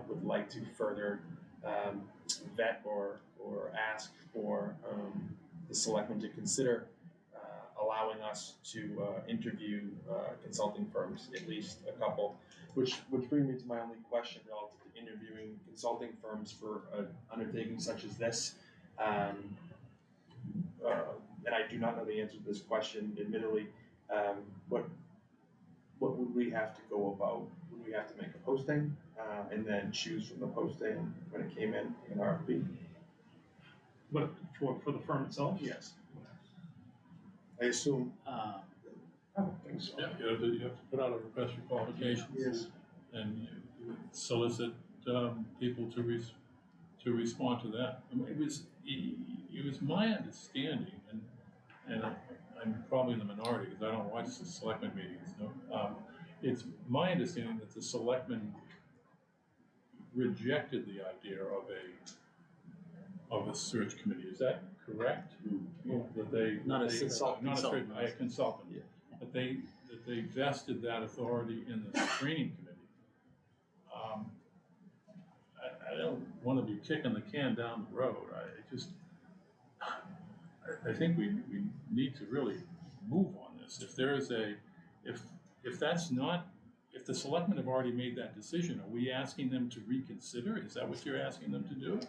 would like to further vet or ask for the selectmen to consider allowing us to interview consulting firms, at least a couple, which brings me to my only question relative to interviewing consulting firms for an undertaking such as this. And I do not know the answer to this question, admittedly. What would we have to go about? Would we have to make a posting and then choose from the posting when it came in an RFP? But for the firm itself? Yes. I assume. Uh, I don't think so. Yeah, you have to put out a request for qualifications. Yes. And you solicit people to respond to that. I mean, it was my understanding, and I'm probably in the minority because I don't watch the selectmen meetings. No? It's my understanding that the selectmen rejected the idea of a search committee. Is that correct? That they Not a they- consultant. not a search, a consultant. Yeah. That they vested that authority in the screening committee. I don't want to be kicking the can down the road. I think we need to really move on this. If there is if that's not, if the selectmen have already made that decision, are we asking them to reconsider? Is that what you're asking them to do?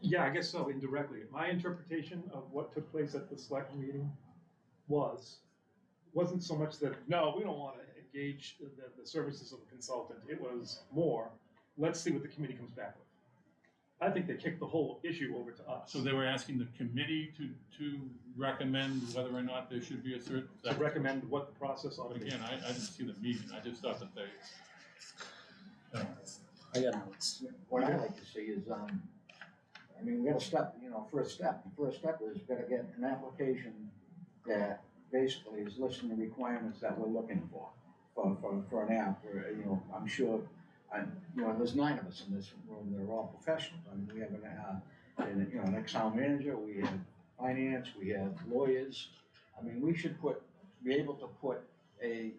Yeah, I guess so, indirectly. My interpretation of what took place at the select meeting wasn't so much that, no, we don't want to engage the services of a consultant. It was more, let's see what the committee comes back with. I think they kicked the whole issue over to us. So they were asking the committee to recommend whether or not there should be a search? To recommend what the process ought But to be. again, I didn't see the meeting. I just thought that they. I got notes. What I like to see is, I mean, we gotta step, first step. The first step is we gotta get an application that basically is listing the requirements that we're looking for an app, or, I'm sure, there's 9 of us in this room, they're all professionals. I mean, we have an ex-town manager, we have finance, we have lawyers. I mean, we should be able to put an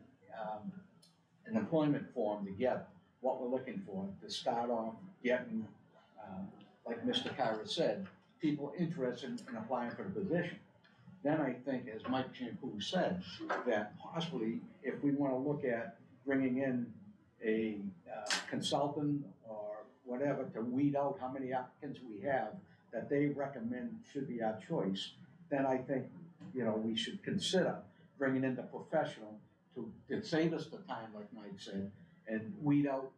employment form together, what we're looking for, to start off getting, like Mr. Kara said, people interested in applying for the position. Then I think, as Mike Shampoo said, that possibly if we want to look at bringing in a consultant or whatever to weed out how many applicants we have that they recommend should be our choice, then I think, we should consider bringing in the professional to save us the time, like Mike said, and weed out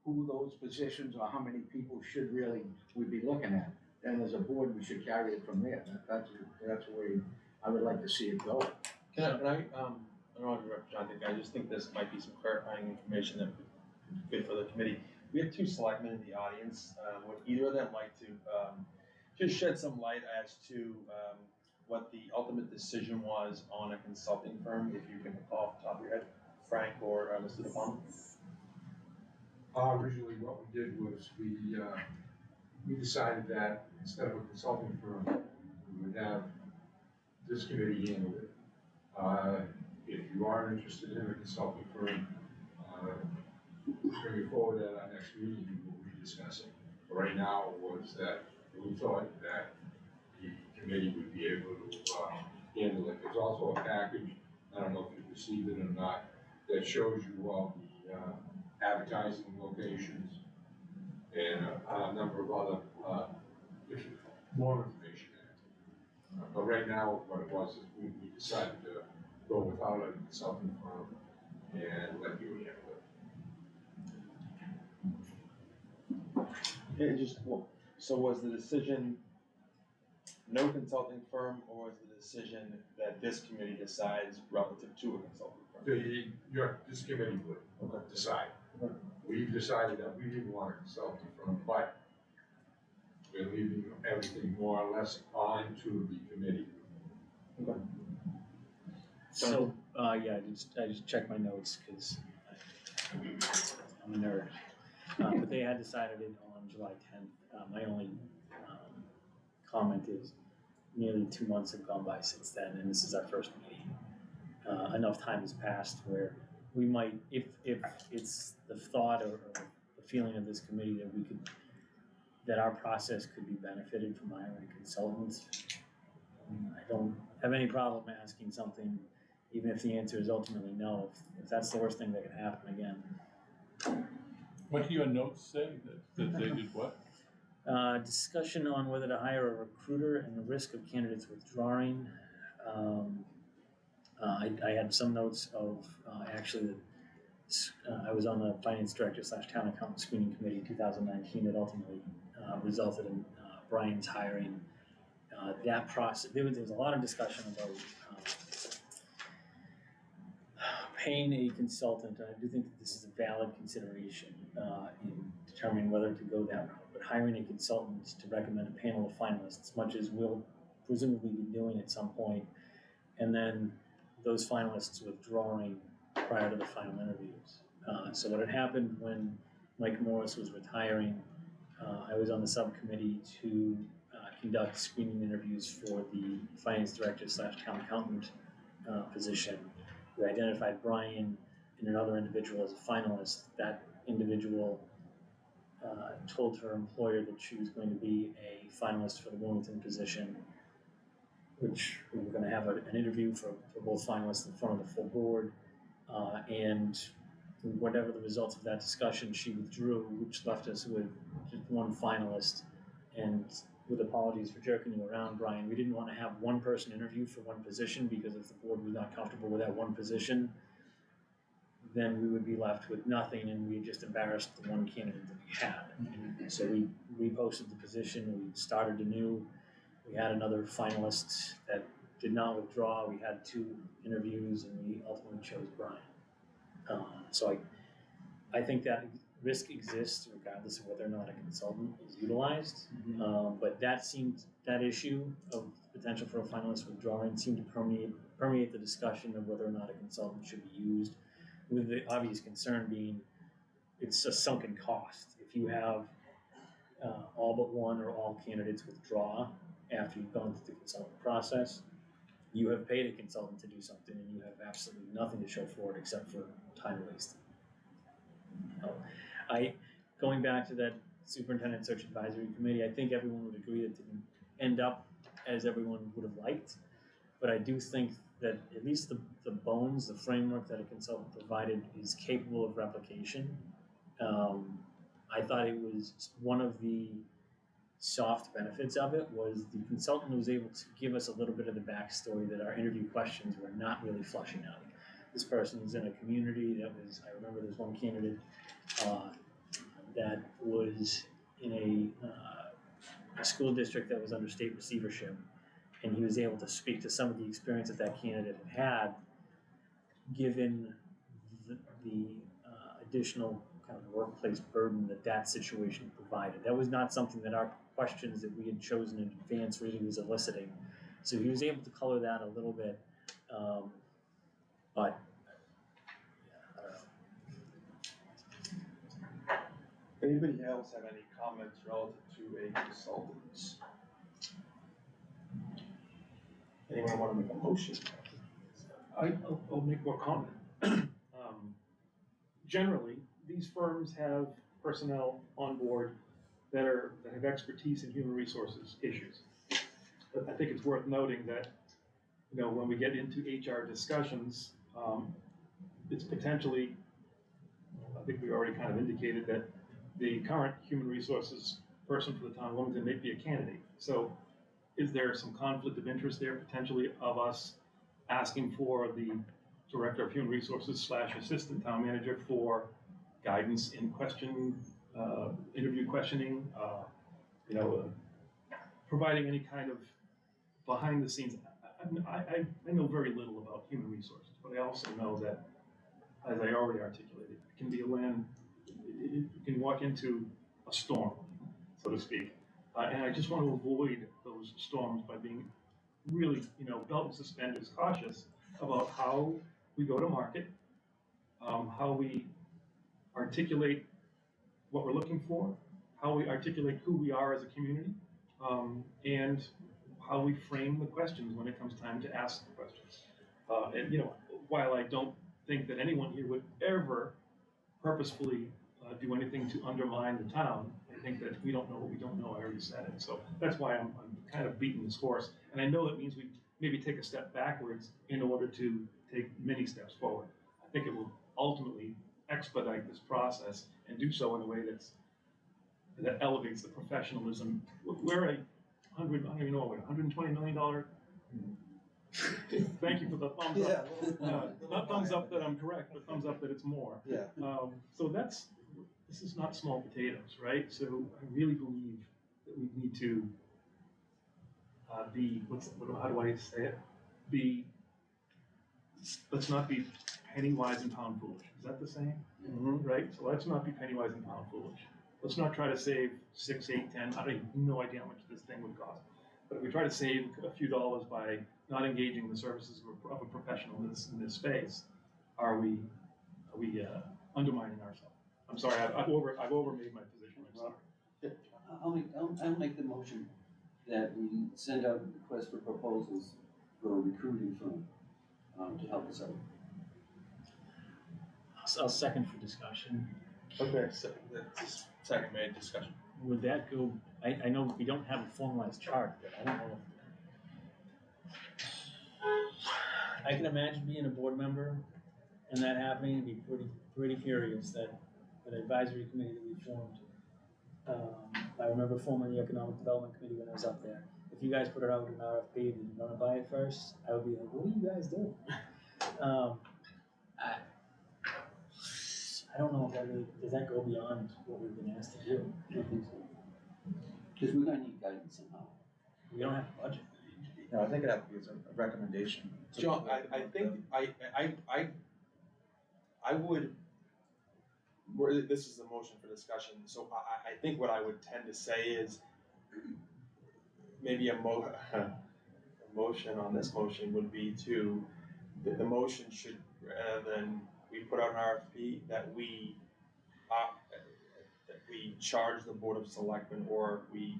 who those positions or how many people should really we be looking at. And as a board, we should carry it from there. That's the way I would like to see it go. Can I don't want to interrupt John, I just think this might be some clarifying information that would be good for the committee. We have 2 selectmen in the audience. Would either of them like to just shed some light as to what the ultimate decision was on a consulting firm, if you can recall off the top of your head, Frank or Mr. DePalma? Originally, what we did was we decided that instead of a consulting firm, we would have this committee handle it. If you are interested in a consulting firm, bring it forward at our next meeting and we'll rediscuss it. But right now was that we thought that the committee would be able to handle it. There's also a package, I don't know if you've received it or not, that shows you all the advertising locations and a number of other more information. But right now, what it was is we decided to go without a consulting firm and let you handle it. Yeah, just, well, So was the decision no consulting firm, or was the decision that this committee decides relative to a consulting firm? This committee would Okay. decide. Okay. We've decided that we didn't want a consulting firm, but we're leaving everything more or less on to the committee. So, yeah, I just checked my notes, cause I'm a nerd. But they had decided it on July 10th. My only, comment is nearly 2 months have gone by since then, and this is our first meeting. Enough time has passed where we might, if it's the thought or the feeling of this committee that we could, that our process could be benefited from hiring consultants, I don't have any problem asking something, even if the answer is ultimately no, if that's the worst thing that could happen again. What do your notes say, that they did what? Discussion on whether to hire a recruiter and the risk of candidates withdrawing. I had some notes of, actually, I was on the finance director / town accountant screening committee in 2019 that ultimately resulted in Brian's hiring. That process, there was a lot of discussion about paying a consultant, and I do think that this is a valid consideration in determining whether to go that route. But hiring a consultant to recommend a panel of finalists, much as we'll presumably be doing at some point, and then those finalists withdrawing prior to the final interviews. So what had happened when Mike Morris was retiring, I was on the subcommittee to conduct screening interviews for the finance director / town accountant position. We identified Brian and another individual as a finalist. That individual told her employer that she was going to be a finalist for the Wilmington position, which we were going to have an interview for both finalists in front of the full board. And whatever the results of that discussion, she withdrew, which left us with just one finalist. And with apologies for jerking you around, Brian, we didn't want to have one person interview for one position, because if the board was not comfortable with that one position, then we would be left with nothing, and we just embarrassed the one candidate that we had. So we reposted the position, we started anew. We had another finalist that did not withdraw. We had 2 interviews, and we ultimately chose Brian. So I think that risk exists regardless of whether or not a consultant is utilized. But that issue of potential for a finalist withdrawing seemed to permeate the discussion of whether or not a consultant should be used, with the obvious concern being it's a sunken cost. If you have all but one or all candidates withdraw after you've gone through the consultant process, you have paid a consultant to do something, and you have absolutely nothing to show for it except for time wasted. Going back to that superintendent search advisory committee, I think everyone would agree that didn't end up as everyone would have liked, but I do think that at least the bones, the framework that a consultant provided is capable of replication. I thought it was one of the soft benefits of it was the consultant was able to give us a little bit of the backstory that our interview questions were not really flushing out. This person was in a community that was, I remember there's one candidate that was in a school district that was under state receivership, and he was able to speak to some of the experience that candidate had given the additional kind of workplace burden that situation provided. That was not something that our questions that we had chosen in advance really was eliciting. So he was able to color that a little bit, but yeah, I don't know. Anybody else have any comments relative to a consultant? Anyone want to make a motion? I'll make more comment. Generally, these firms have personnel on board that have expertise in human resources issues. But I think it's worth noting that, when we get into HR discussions, it's potentially, I think we already kind of indicated that the current human resources person for the town of Wilmington may be a candidate. So is there some conflict of interest there potentially of us asking for the director of human resources / assistant town manager for guidance in interview questioning? providing any kind of behind the scenes. I know very little about human resources, but I also know that, as I already articulated, it can be a land, you can walk into a storm, so to speak. And I just want to avoid those storms by being really, belt and suspenders cautious about how we go to market, how we articulate what we're looking for, how we articulate who we are as a community, and how we frame the questions when it comes time to ask the questions. And while I don't think that anyone here would ever purposefully do anything to undermine the town, I think that we don't know what we don't know. I already said it. So that's why I'm kind of beating this horse. And I know it means we maybe take a step backwards in order to take many steps forward. I think it will ultimately expedite this process and do so in a way that elevates the professionalism. We're a $120 million. Thank you for the thumbs up. Not thumbs up that I'm correct, but thumbs up that it's more. Yeah. So this is not small potatoes, right? So I really believe that we need to how do I say it? Let's not be penny wise and pound foolish. Is that the saying? Mm-hmm. Right? So let's not be penny wise and pound foolish. Let's not try to save 6, 8, 10. I have no idea how much this thing would cost. But if we try to save a few dollars by not engaging the services of a professional in this space, are we undermining ourselves? I'm sorry, I've overmade my position. I'm sorry. I'll make the motion that we send out requests for proposals for a recruiting firm, to help us out. I'll second for discussion. Okay, so that's second made discussion. Would that go, I know we don't have a formalized chart, but I don't know if. I can imagine being a board member and that happening, and be pretty furious that an advisory committee that we formed. I remember forming the economic development committee when I was up there. If you guys put it out in an RFP and you run it by it first, I would be like, what are you guys doing? I don't know if that really, does that go beyond what we've been asked to do? I don't think so. Because we're gonna need guidance somehow. We don't have a budget. No, I think it has to be as a recommendation. John, I think I would, this is the motion for discussion, so I think what I would tend to say is maybe a motion on this motion would be to, the motion should, rather than we put out an RFP, that we charge the Board of Selectmen, or we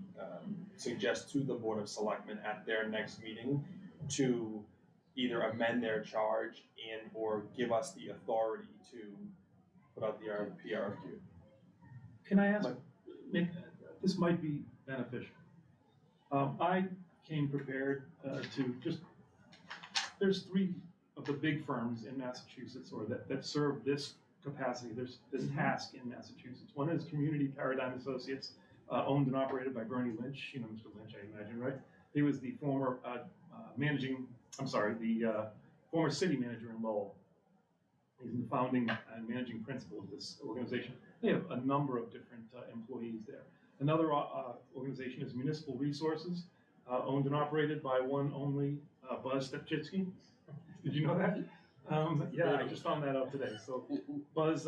suggest to the Board of Selectmen at their next meeting to either amend their charge and or give us the authority to put out the RFP, RFQ. Can I ask, Nick, this might be beneficial. I came prepared to just, there's 3 of the big firms in Massachusetts, or that serve this capacity, there's this task in Massachusetts. One is Community Paradigm Associates, owned and operated by Bernie Lynch. You know Mr. Lynch, I imagine, right? He was the former former city manager in Lowell. He's the founding and managing principal of this organization. They have a number of different employees there. Another organization is Municipal Resources, owned and operated by one only Buzz Stepchitsky. Did you know that? Yeah, I just found that out today. So Buzz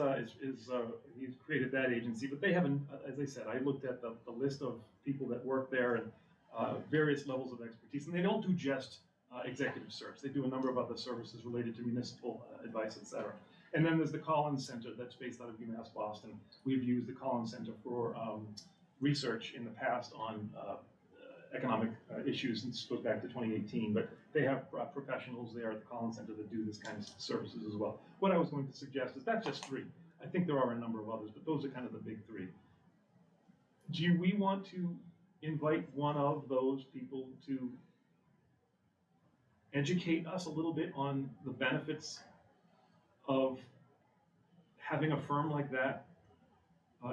he's created that agency, but they haven't, as I said, I looked at the list of people that work there and various levels of expertise, and they don't do just executive search. They do a number of other services related to municipal advice, et cetera. And then there's the Collins Center that's based out of UMass Boston. We've used the Collins Center for research in the past on economic issues, and this goes back to 2018, but they have professionals there at the Collins Center that do this kind of services as well. What I was going to suggest is that's just 3. I think there are a number of others, but those are kind of the big 3. Do we want to invite one of those people to educate us a little bit on the benefits of having a firm like that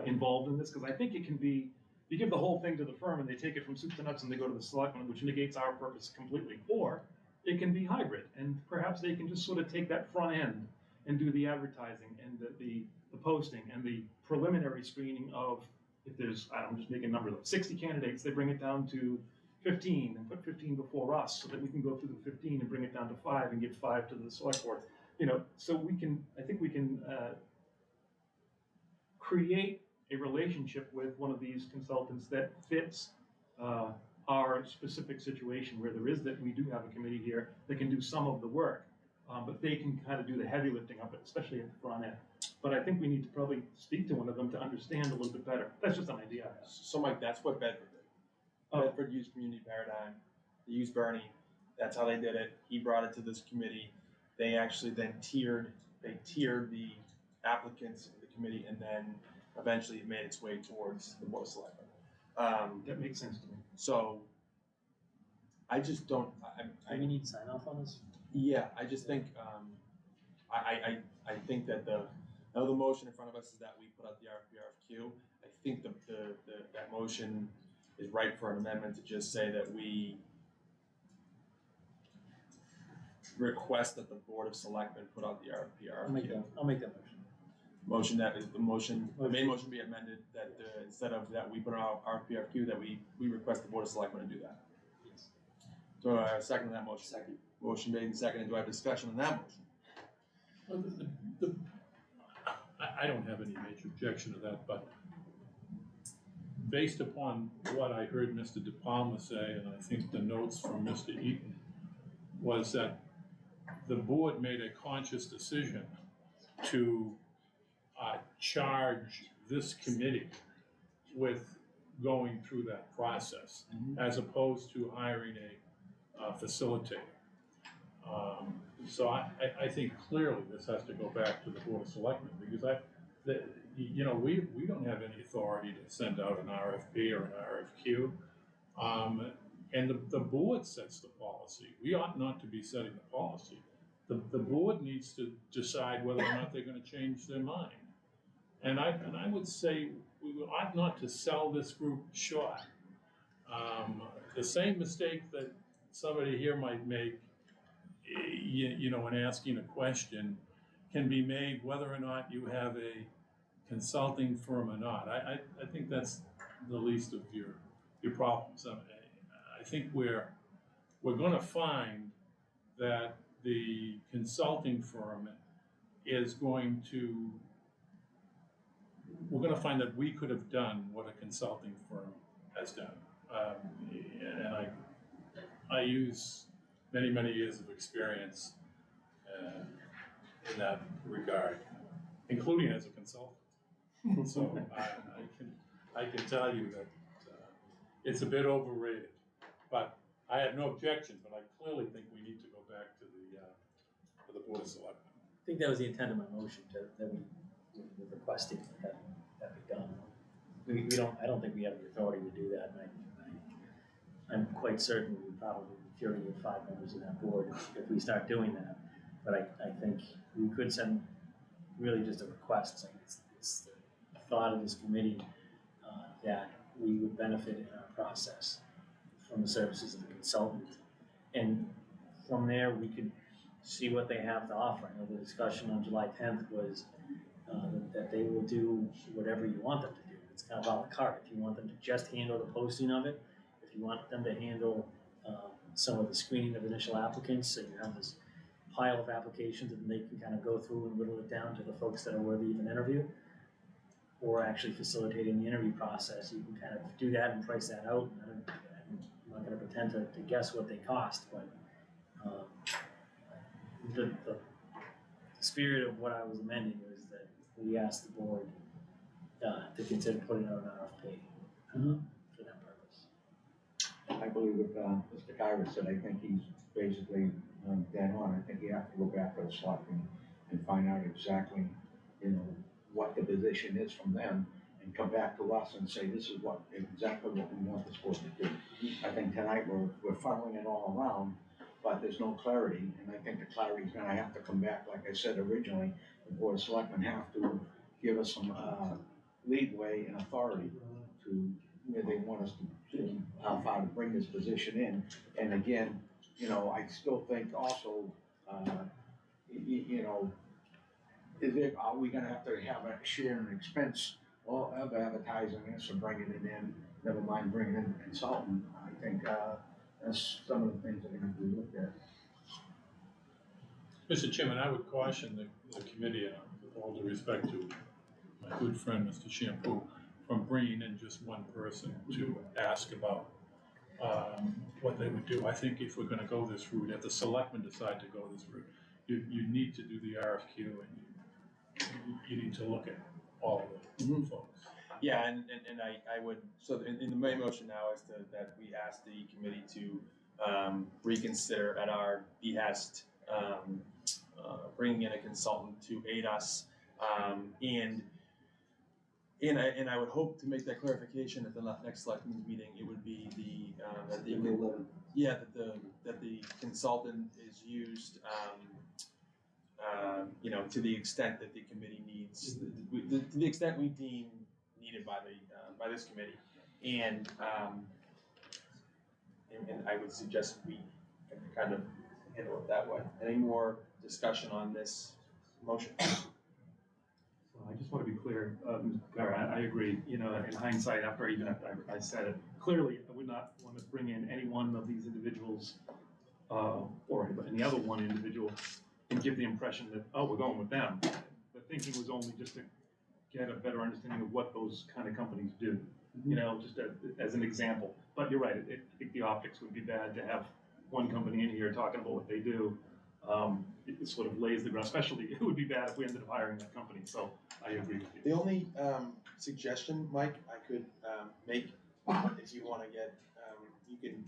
involved in this? Because I think it can be, you give the whole thing to the firm and they take it from soup to nuts and they go to the selectmen, which negates our purpose completely. Or it can be hybrid, and perhaps they can just sort of take that front end and do the advertising and the posting and the preliminary screening of, if there's, I'm just making numbers up, 60 candidates, they bring it down to 15 and put 15 before us so that we can go through the 15 and bring it down to 5 and give 5 to the select board. You know, so we can, I think we can create a relationship with one of these consultants that fits our specific situation where there is that we do have a committee here that can do some of the work, but they can kind of do the heavy lifting of it, especially at the front end. But I think we need to probably speak to one of them to understand a little bit better. That's just an idea I have. So Mike, that's what Bedford did. Oh. Bedford used Community Paradigm, they used Bernie, that's how they did it, he brought it to this committee. They actually then tiered the applicants in the committee, and then eventually it made its way towards the Board of Selectmen. That makes sense to me. So, I just don't, Do we need sign off on this? yeah, I just think, I think that the motion in front of us is that we put out the RFQ. I think that motion is right for an amendment to just say that we request that the Board of Selectmen put out the RFQ. I'll make that motion. Motion that is the main motion be amended, that instead of that we put out RFQ, that we request the Board of Selectmen to do that. Yes. So I second that motion. Second. Motion made and seconded. Do I have discussion on that motion? Well, I don't have any major objection to that, but based upon what I heard Mr. De Palma say, and I think the notes from Mr. Eaton, was that the board made a conscious decision to charge this committee with going through that process, as opposed to hiring a facilitator. So I think clearly this has to go back to the Board of Selectmen, because we don't have any authority to send out an RFP or an RFQ. And the board sets the policy. We ought not to be setting the policy. The board needs to decide whether or not they're gonna change their mind. And I would say we ought not to sell this group short. The same mistake that somebody here might make, in asking a question, can be made whether or not you have a consulting firm or not. I think that's the least of your problems. I think we're gonna find that the consulting firm is going to, we're gonna find that we could have done what a consulting firm has done. And I use many, many years of experience in that regard, including as a consultant. So I can tell you that it's a bit overrated, but I have no objection, but I clearly think we need to go back to the Board of Selectmen. I think that was the intent of my motion, that we requested that be done. I don't think we have the authority to do that, and I'm quite certain we probably infuriate 5 members of that board if we start doing that. But I think we could send really just a request, saying it's the thought of this committee that we would benefit in our process from the services of the consultant. And from there, we could see what they have to offer. I know the discussion on July 10th was that they will do whatever you want them to do. It's kind of a la carte. If you want them to just handle the posting of it, if you want them to handle some of the screening of initial applicants, so you have this pile of applications and they can kind of go through and whittle it down to the folks that are worthy of an interview, or actually facilitating the interview process, you can kind of do that and price that out. And I'm not going to pretend to guess what they cost, but the spirit of what I was amending was that we asked the board to consider putting out an RFP for that purpose. I believe what Mr. Kyra said. I think he's basically dead on. I think you have to go back to the selectmen and find out exactly, what the position is from them, and come back to us and say, this is exactly what we want this board to do. I think tonight we're funneling it all around, but there's no clarity, and I think the clarity is gonna have to come back. Like I said originally, the Board of Selectmen have to give us some leadway and authority to where they want us to how far to bring this position in. And again, I still think also, are we gonna have to have a share and expense all of advertising this or bringing it in, never mind bringing in a consultant. I think, that's some of the things that are gonna be looked at. Mr. Chairman, I would caution the committee, with all due respect to my good friend, Mr. Shampoo, from bringing in just one person to ask about what they would do. I think if we're gonna go this route, if the selectmen decide to go this route, you need to do the RFQ and you need to look at all of the folks. Yeah, and I would, so in the main motion now is that we ask the committee to reconsider at our behest, bringing in a consultant to aid us, and I would hope to make that clarification at the next selectmen's meeting. It would be that the consultant is used, to the extent that the committee needs, to the extent we deem needed by this committee, and I would suggest we kind of handle it that way. Any more discussion on this motion? So I just want to be clear, I agree, in hindsight, after I said it, clearly, I would not want to bring in any one of these individuals, or any other one individual, and give the impression that, oh, we're going with them. The thinking was only just to get a better understanding of what those kind of companies do, just as an example. But you're right, I think the optics would be bad to have one company in here talking about what they do. It sort of lays the ground, especially it would be bad if we ended up hiring that company, so I agree with you. The only suggestion, Mike, I could make, if you want to get, you can,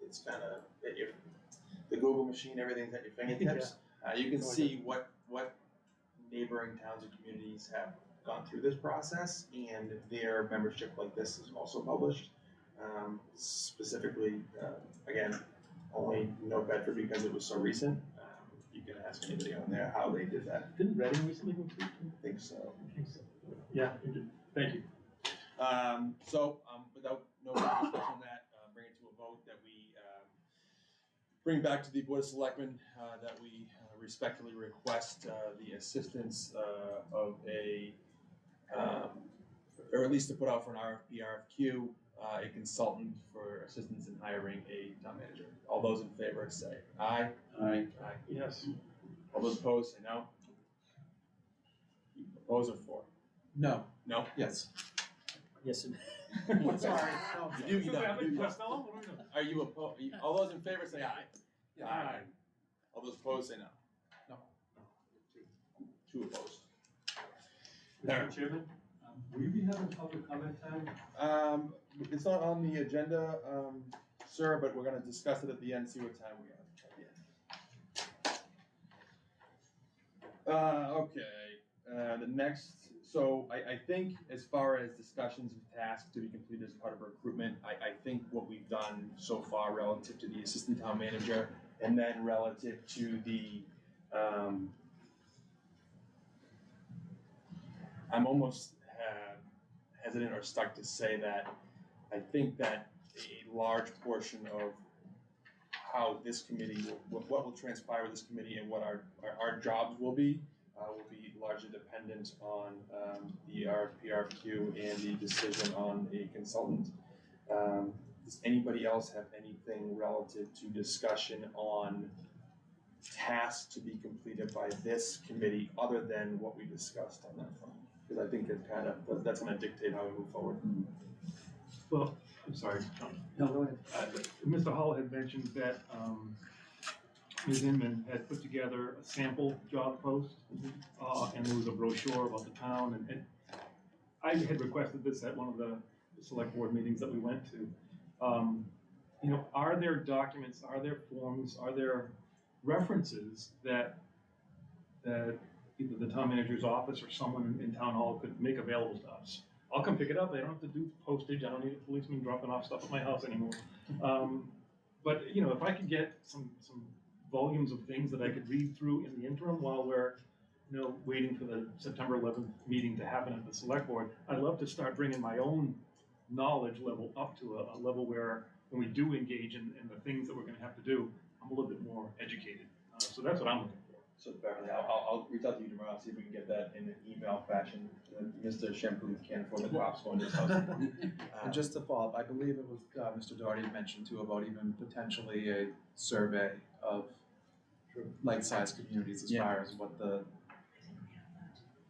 it's kind of, if the Google machine, everything's at your fingertips. You can see what neighboring towns and communities have gone through this process, and their membership like this is also published. Specifically, again, only no Bedford because it was so recent. You can ask anybody on there how they did that. Didn't Reading recently go through? I think so. Yeah, it did. Thank you. Without no further discussion on that, bring it to a vote that we bring back to the Board of Selectmen that we respectfully request the assistance of or at least to put out for an RFQ, a consultant for assistance in hiring a town manager. All those in favor say aye. Aye. Aye. Yes. All those opposed say no. Opposed or for? No. No? Yes. Yes, Sorry. You do, you don't. You do. Costello, what do we do? Are you opposed? All those in favor say aye. Yeah. Aye. All those opposed say no. No. Two opposed. Mr. Chairman, will you be having public comment time? It's not on the agenda, sir, but we're gonna discuss it at the end, see what time we have at the end. Okay, the next, so I think as far as discussions of tasks to be completed as part of recruitment, I think what we've done so far relative to the assistant town manager and then relative to the, I'm almost hesitant or stuck to say that I think that a large portion of how this committee, what will transpire with this committee and what our jobs will be largely dependent on the RFQ and the decision on a consultant. Does anybody else have anything relative to discussion on tasks to be completed by this committee other than what we discussed on that front? Because I think that's gonna dictate how we move forward. Well, I'm sorry, John. No, go ahead. Mr. Hall had mentioned that Ms. Inman had put together a sample job post, and there was a brochure about the town, and I had requested this at one of the select board meetings that we went to. Are there documents, are there forms, are there references that either the town manager's office or someone in town hall could make available to us? I'll come pick it up. I don't have to do postage. I don't need a policeman dropping off stuff at my house anymore. But if I could get some volumes of things that I could read through in the interim while we're waiting for the September 11th meeting to happen at the select board, I'd love to start bringing my own knowledge level up to a level where when we do engage in the things that we're going to have to do, I'm a little bit more educated. So that's what I'm looking for. So Beverly, I'll reach out to you tomorrow, see if we can get that in an email fashion. Mr. Champlin can't afford the cops going to his house. And just to follow up, I believe it was, Mr. Doherty had mentioned too about even potentially a survey of like-sized communities as far as what the,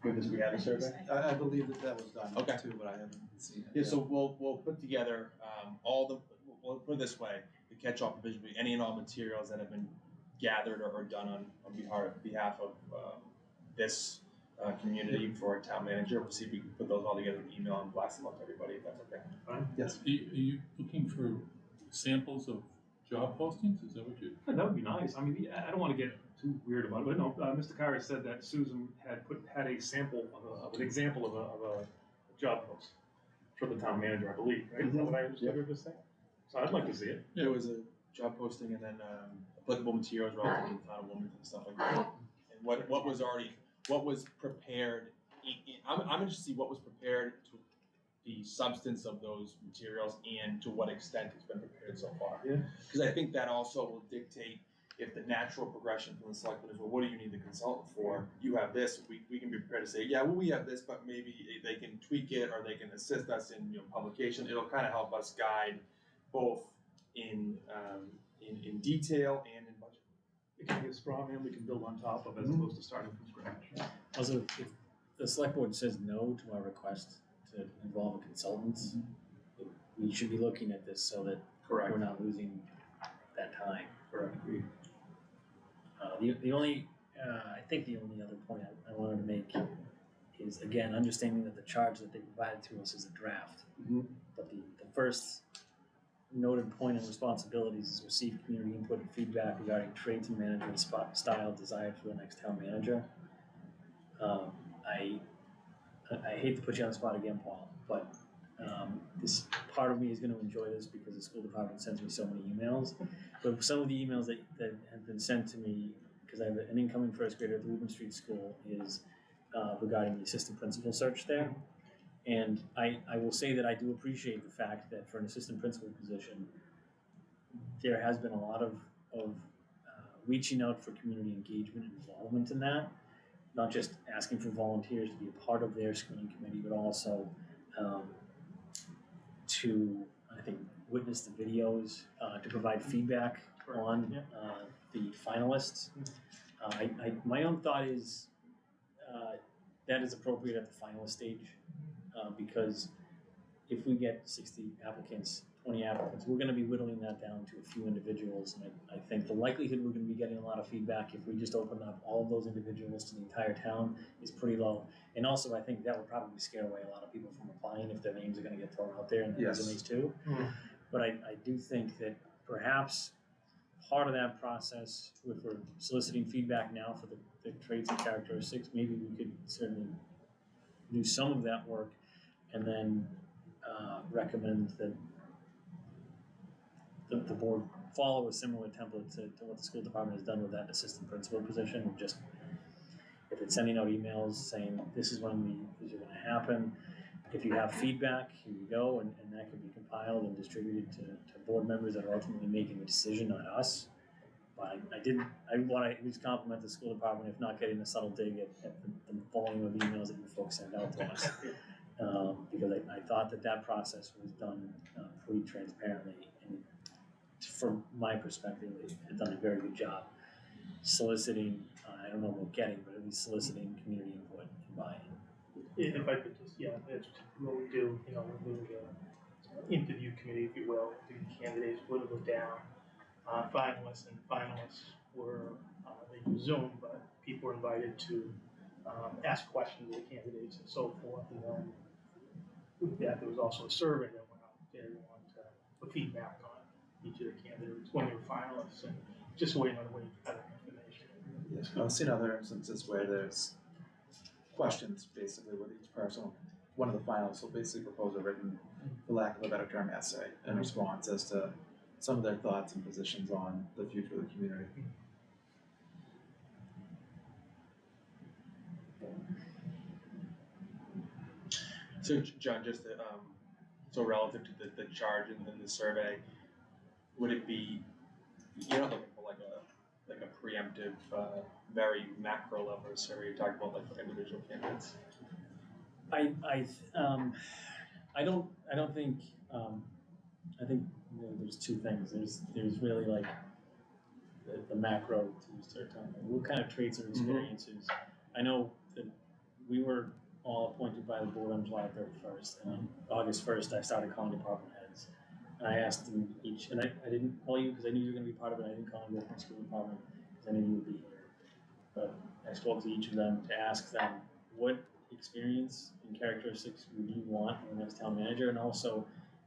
Because we had a survey. I believe that was done Okay. too, but I haven't seen it. Yeah, so we'll put together, we'll put it this way, the catch-all provision, will be any and all materials that have been gathered or done on behalf of, this, community for a town manager. We'll see if we can put those all together in an email and blast them out to everybody, if that's okay. Yes. Are you looking for samples of job postings? Is that what you? That would be nice. I mean, I don't want to get too weird about it, but no, Mr. Kari said that Susan had a sample of an example of a job post for the town manager, I believe, right? Is that what I understood her to say? So I'd like to see it. There was a job posting and then, applicable materials relative to the town of Wilmington and stuff like that. And what was prepared, I'm interested to see what was prepared, to the substance of those materials and to what extent it's been prepared so far. Yeah. Because I think that also will dictate if the natural progression from the selectmen is, well, what do you need the consultant for? You have this, we can be prepared to say, yeah, well, we have this, but maybe they can tweak it or they can assist us in, publication. It'll kind of help us guide both in detail and in budget. It can be a straw man we can build on top of as opposed to starting from scratch. Also, if the select board says no to our request to involve a consultant, we should be looking at this so that we're not losing that time. Correct. The only, I think the only other point I wanted to make is, again, understanding that the charge that they provided to us is a draft. But the first noted point of responsibilities is receive community input and feedback regarding traits and management style desired for the next town manager. I hate to put you on the spot again, Paul, but this part of me is going to enjoy this because the school department sends me so many emails. But some of the emails that have been sent to me, because I have an incoming first grader at the Woburn Street School, is regarding the assistant principal search there. And I will say that I do appreciate the fact that for an assistant principal position, there has been a lot of reaching out for community engagement and involvement in that. Not just asking for volunteers to be a part of their screening committee, but also to, I think, witness the videos, to provide feedback on the finalists. My own thought is that is appropriate at the finalist stage, because if we get 60 applicants, 20 applicants, we're going to be whittling that down to a few individuals, and I think the likelihood we're going to be getting a lot of feedback if we just open up all of those individuals to the entire town is pretty low. And also, I think that would probably scare away a lot of people from applying if their names are going to get thrown out there and their resumes too. But I do think that perhaps part of that process, if we're soliciting feedback now for the traits and characteristics, maybe we could certainly do some of that work and then recommend that the board follow a similar template to what the school department has done with that assistant principal position. Just if it's sending out emails saying this is when these are going to happen, if you have feedback, here you go, and that can be compiled and distributed to board members that are ultimately making the decision, not us. But I want to at least compliment the school department, if not getting a subtle dig at the volume of emails that you folks send out to us. Because I thought that process was done pretty transparently, and from my perspective, they had done a very good job soliciting, I don't know about getting, but at least soliciting community input and buy-in. If I could just, that's what we do, we do the interview committee, if you will, interview candidates, whittle it down. Finalists were, they use Zoom, but people were invited to ask questions of the candidates and so forth. And then with that, there was also a survey that went out to everyone for feedback on each of the candidates when they were finalists, and just waiting on the way to have information. Yes, I've seen other instances where there's questions basically with each person. One of the finalists will basically propose a written, for lack of a better term, essay in response as to some of their thoughts and positions on the future of the community. So John, just to, so relative to the charge and the survey, would it be, you're not looking for like a preemptive, very macro level survey, you're talking about like for individual candidates? I don't think, I think there's two things. There's really like the macro to start talking about. What kind of traits or experiences? I know that we were all appointed by the board on July 31st, and on August 1st, I started calling department heads. And I asked them each, and I didn't call you because I knew you were gonna be part of it. I didn't call you the school department because I knew you would be here. But I spoke to each of them to ask them what experience and characteristics would you want in the next town manager, and also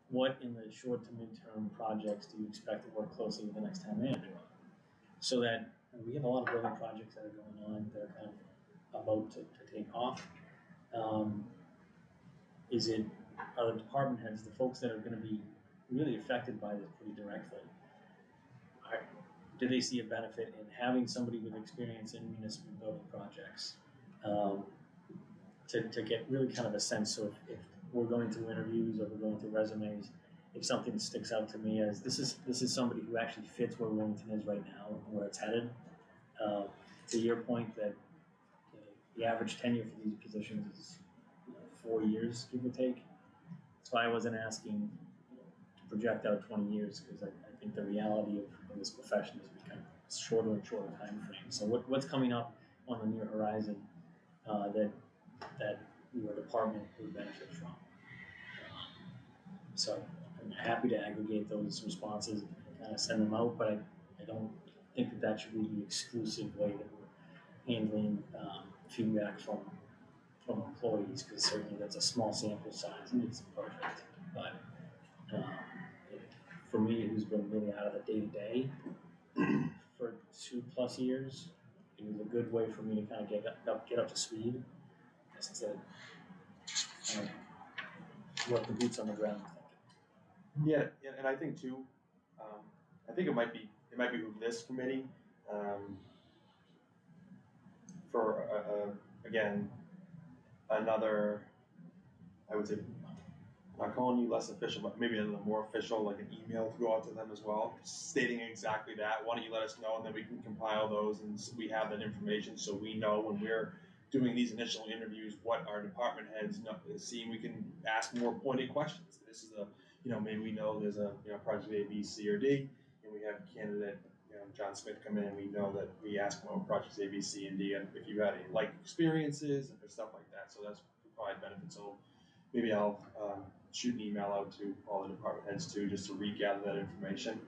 what in the short to midterm projects do you expect to work closely with the next town manager on? So that, and we have a lot of building projects that are going on that are kind of about to take off. Are the department heads, the folks that are gonna be really affected by this pretty directly, do they see a benefit in having somebody with experience in municipal building projects? To get really kind of a sense of if we're going through interviews or we're going through resumes, if something sticks out to me as this is somebody who actually fits where Wilmington is right now and where it's headed. To your point that the average tenure for these positions is 4 years, give or take. That's why I wasn't asking to project out 20 years, because I think the reality of this profession has become shorter and shorter time frame. So what's coming up on the near horizon that your department would benefit from? So I'm happy to aggregate those responses and kind of send them out, but I don't think that should be the exclusive way that we're handling feedback from employees, because certainly that's a small sample size and it's perfect. But for me, who's been really out of the day-to-day for 2+ years, it was a good way for me to kind of get up to speed as to what the boots on the ground thinking. Yeah, and I think too, I think it might be with this committee, for again, another, I would say, not calling you less official, but maybe a little more official, like an email to go out to them as well, stating exactly that. Why don't you let us know, and then we can compile those, and we have that information, so we know when we're doing these initial interviews what our department heads see. We can ask more pointed questions. This is maybe we know there's a project A, B, C, or D, and we have a candidate, John Smith, come in, and we know that we ask him about projects A, B, C, and D, and if you had any like experiences and stuff like that. So that's probably benefits. So maybe I'll shoot an email out to all the department heads too, just to regather that information.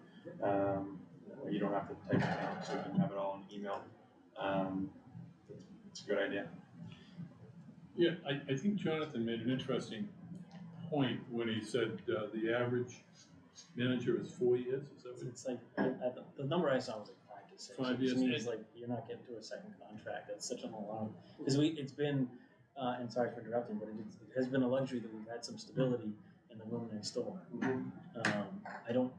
You don't have to type it down, so you can have it all in email. It's a good idea. Yeah, I think Jonathan made an interesting point when he said the average manager is 4 years. Is that what It's like the number I saw was like 5 to 6. 5 years. To me, it's like you're not getting to a second contract. That's such an alarm, because it's been, and sorry for interrupting, but it has been a luxury that we've had some stability in the room next door. I don't.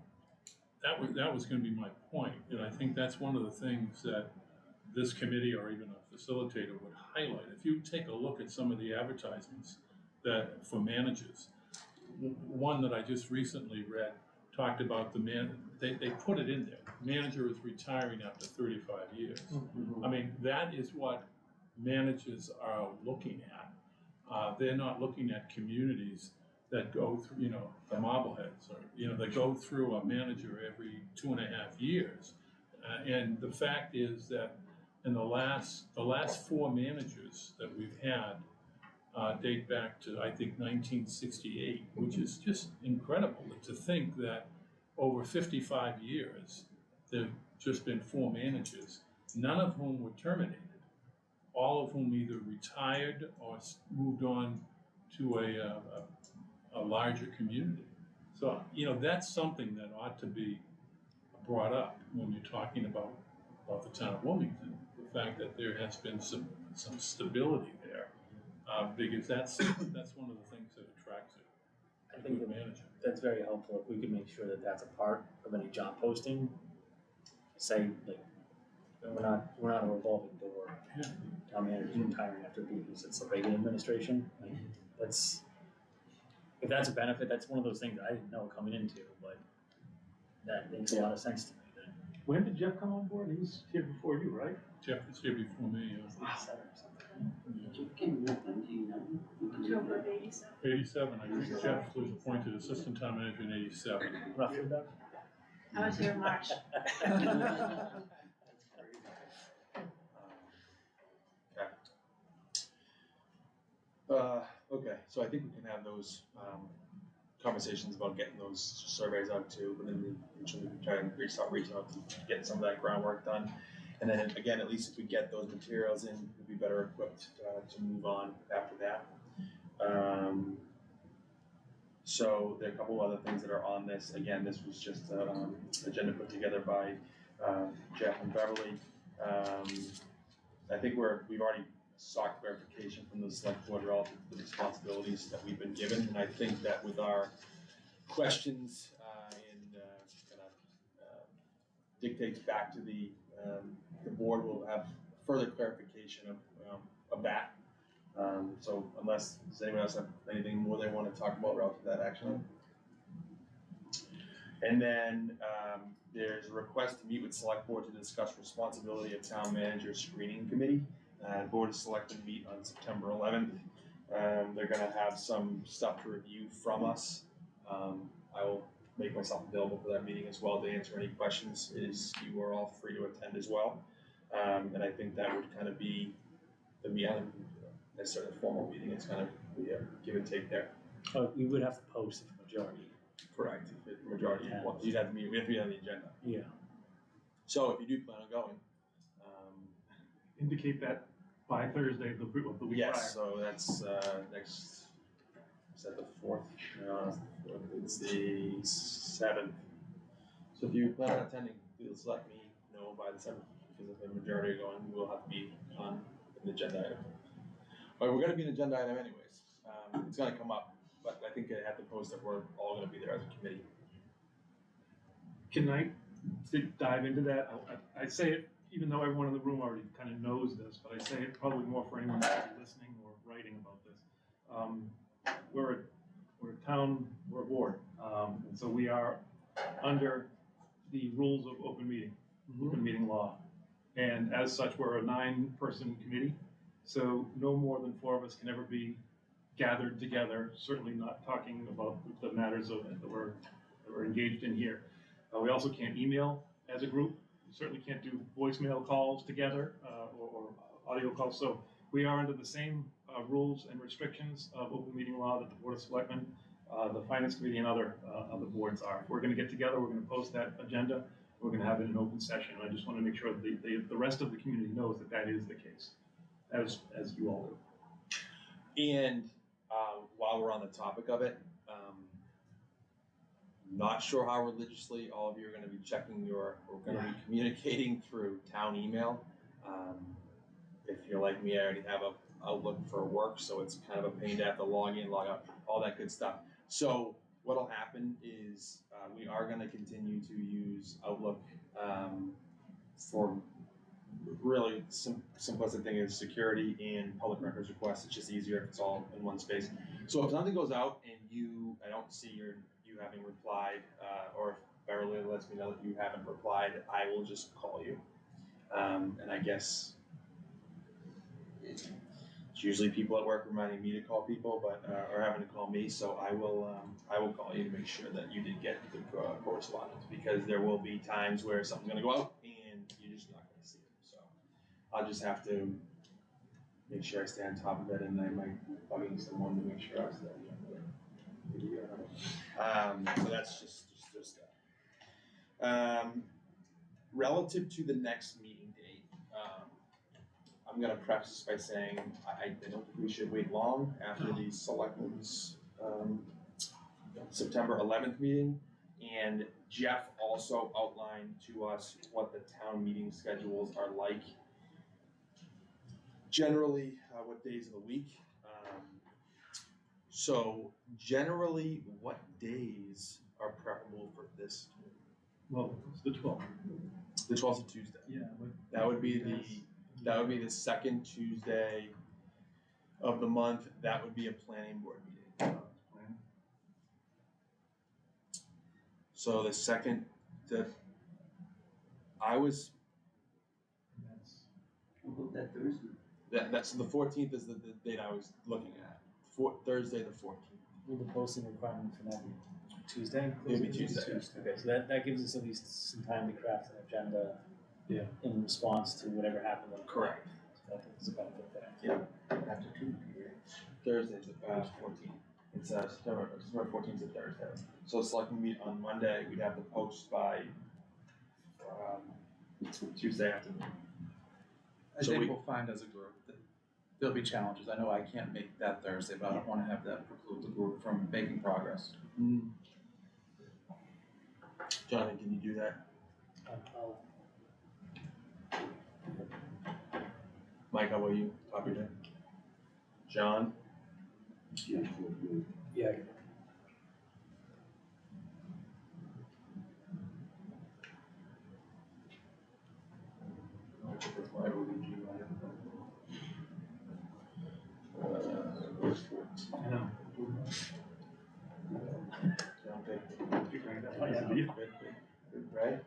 That was going to be my point, and I think that's one of the things that this committee or even a facilitator would highlight. If you take a look at some of the advertisements that for managers, one that I just recently read talked about they put it in there. Manager is retiring after 35 years. I mean, that is what managers are looking at. They're not looking at communities that go through, the Marbleheads, or, that go through a manager every 2.5 years. And the fact is that in the last 4 managers that we've had date back to, I think, 1968, which is just incredible to think that over 55 years, there've just been 4 managers, none of whom were terminated, all of whom either retired or moved on to a larger community. So, that's something that ought to be brought up when you're talking about the town of Wilmington. The fact that there has been some stability there, because that's one of the things that attracts it. I think that's very helpful if we could make sure that that's a part of any job posting. Say, like, we're not a revolving door. Town manager's retiring after because it's the Reagan administration. Like, if that's a benefit, that's one of those things that I didn't know coming into, but that makes a lot of sense to me. When did Jeff come on board? He was here before you, right? Jeff was here before me, Jeff came in 1990. October of '87. 87, I think Jeff was appointed assistant town manager in 87. Roughly that. I was here in March. Okay, so I think we can have those, conversations about getting those surveys out too, but then we should try and reach out to get some of that groundwork done. And then again, at least if we get those materials in, we'll be better equipped, to move on after that. So there are a couple other things that are on this. Again, this was just an agenda put together by Jeff and Beverly. I think we've already sought clarification from the select board relative to the responsibilities that we've been given. And I think that with our questions and kind of dictates back to the board, will have further clarification of that. So unless, does anyone else have anything more they want to talk about relative to that action? And then there's a request to meet with select board to discuss responsibility of town manager screening committee. Board of Selectmen meet on September 11th. They're gonna have some stuff to review from us. I will make myself available for that meeting as well to answer any questions. You are all free to attend as well. And I think that would kind of be the meeting, necessarily a formal meeting. It's kind of give and take there. We would have to post if majority. Correct. If the majority, you'd have to meet. We have to be on the agenda. Yeah. So if you do plan on going, Indicate that by Thursday, the week prior. yes. So that's next. Is that the 4th? No, it's the 7th. So if you plan on attending, please let me know by the 7th, because if the majority are going, we will have to be on an agenda item. But we're going to be an agenda item anyways. It's going to come up, but I think I have to post that we're all going to be there as a committee. Can I dive into that? I say it, even though everyone in the room already kind of knows this, but I say it probably more for anyone that's listening or writing about this. We're a board, and so we are under the rules of open meeting law. And as such, we're a 9-person committee, so no more than 4 of us can ever be gathered together, certainly not talking about the matters that we're engaged in here. We also can't email as a group. We certainly can't do voicemail calls together or audio calls. So we are under the same rules and restrictions of open meeting law that the Board of Selectmen, the Finance Committee, and other boards are. If we're going to get together, we're going to post that agenda. We're going to have it in an open session. I just want to make sure that the rest of the community knows that that is the case, as you all do. And while we're on the topic of it, not sure how religiously all of you are going to be checking we're going to be communicating through town email. If you're like me, I already have a Outlook for work, so it's kind of a pain to have to log in, log out, all that good stuff. So what'll happen is we are going to continue to use Outlook for really simplistic thing is security and public records requests. It's just easier if it's all in one space. So if something goes out and I don't see you having replied, or if Beverly lets me know that you haven't replied, I will just call you. And I guess it's usually people at work reminding me to call people, but or having to call me. So I will call you to make sure that you did get the correspondence, because there will be times where something's going to go out and you're just not going to see it. So I'll just have to make sure I stay on top of it, and I might be bugging someone to make sure I stay on top of it. So that's just that. Relative to the next meeting date, I'm going to preface by saying I don't think we should wait long after the Selectmen's September 11th meeting. And Jeff also outlined to us what the town meeting schedules are like. Generally, what days of the week. So generally, what days are preferable for this? Well, it's the 12th. The 12th is Tuesday. Yeah. That would be the second Tuesday of the month. That would be a planning board meeting. So the I was, How about that Thursday? that's, the 14th is the date I was looking at. Thursday the 14th. Will the posting requirement for that be Tuesday? It'll be Tuesday. Okay, so that gives us at least some time to craft an agenda. Yeah. In response to whatever happened. Correct. So that is a benefit there. After 2 p.m. Thursday's the 14th. It's September 14th is a Thursday. So it's like we meet on Monday, we'd have to post by Tuesday afternoon. I So think we- we'll find as a group that there'll be challenges. I know I can't make that Thursday, but I don't wanna have that preclude the group from making progress. Jonathan, can you do that? I'll Mike, how about you? Copy that. John? Yeah. Yeah. I know. Right?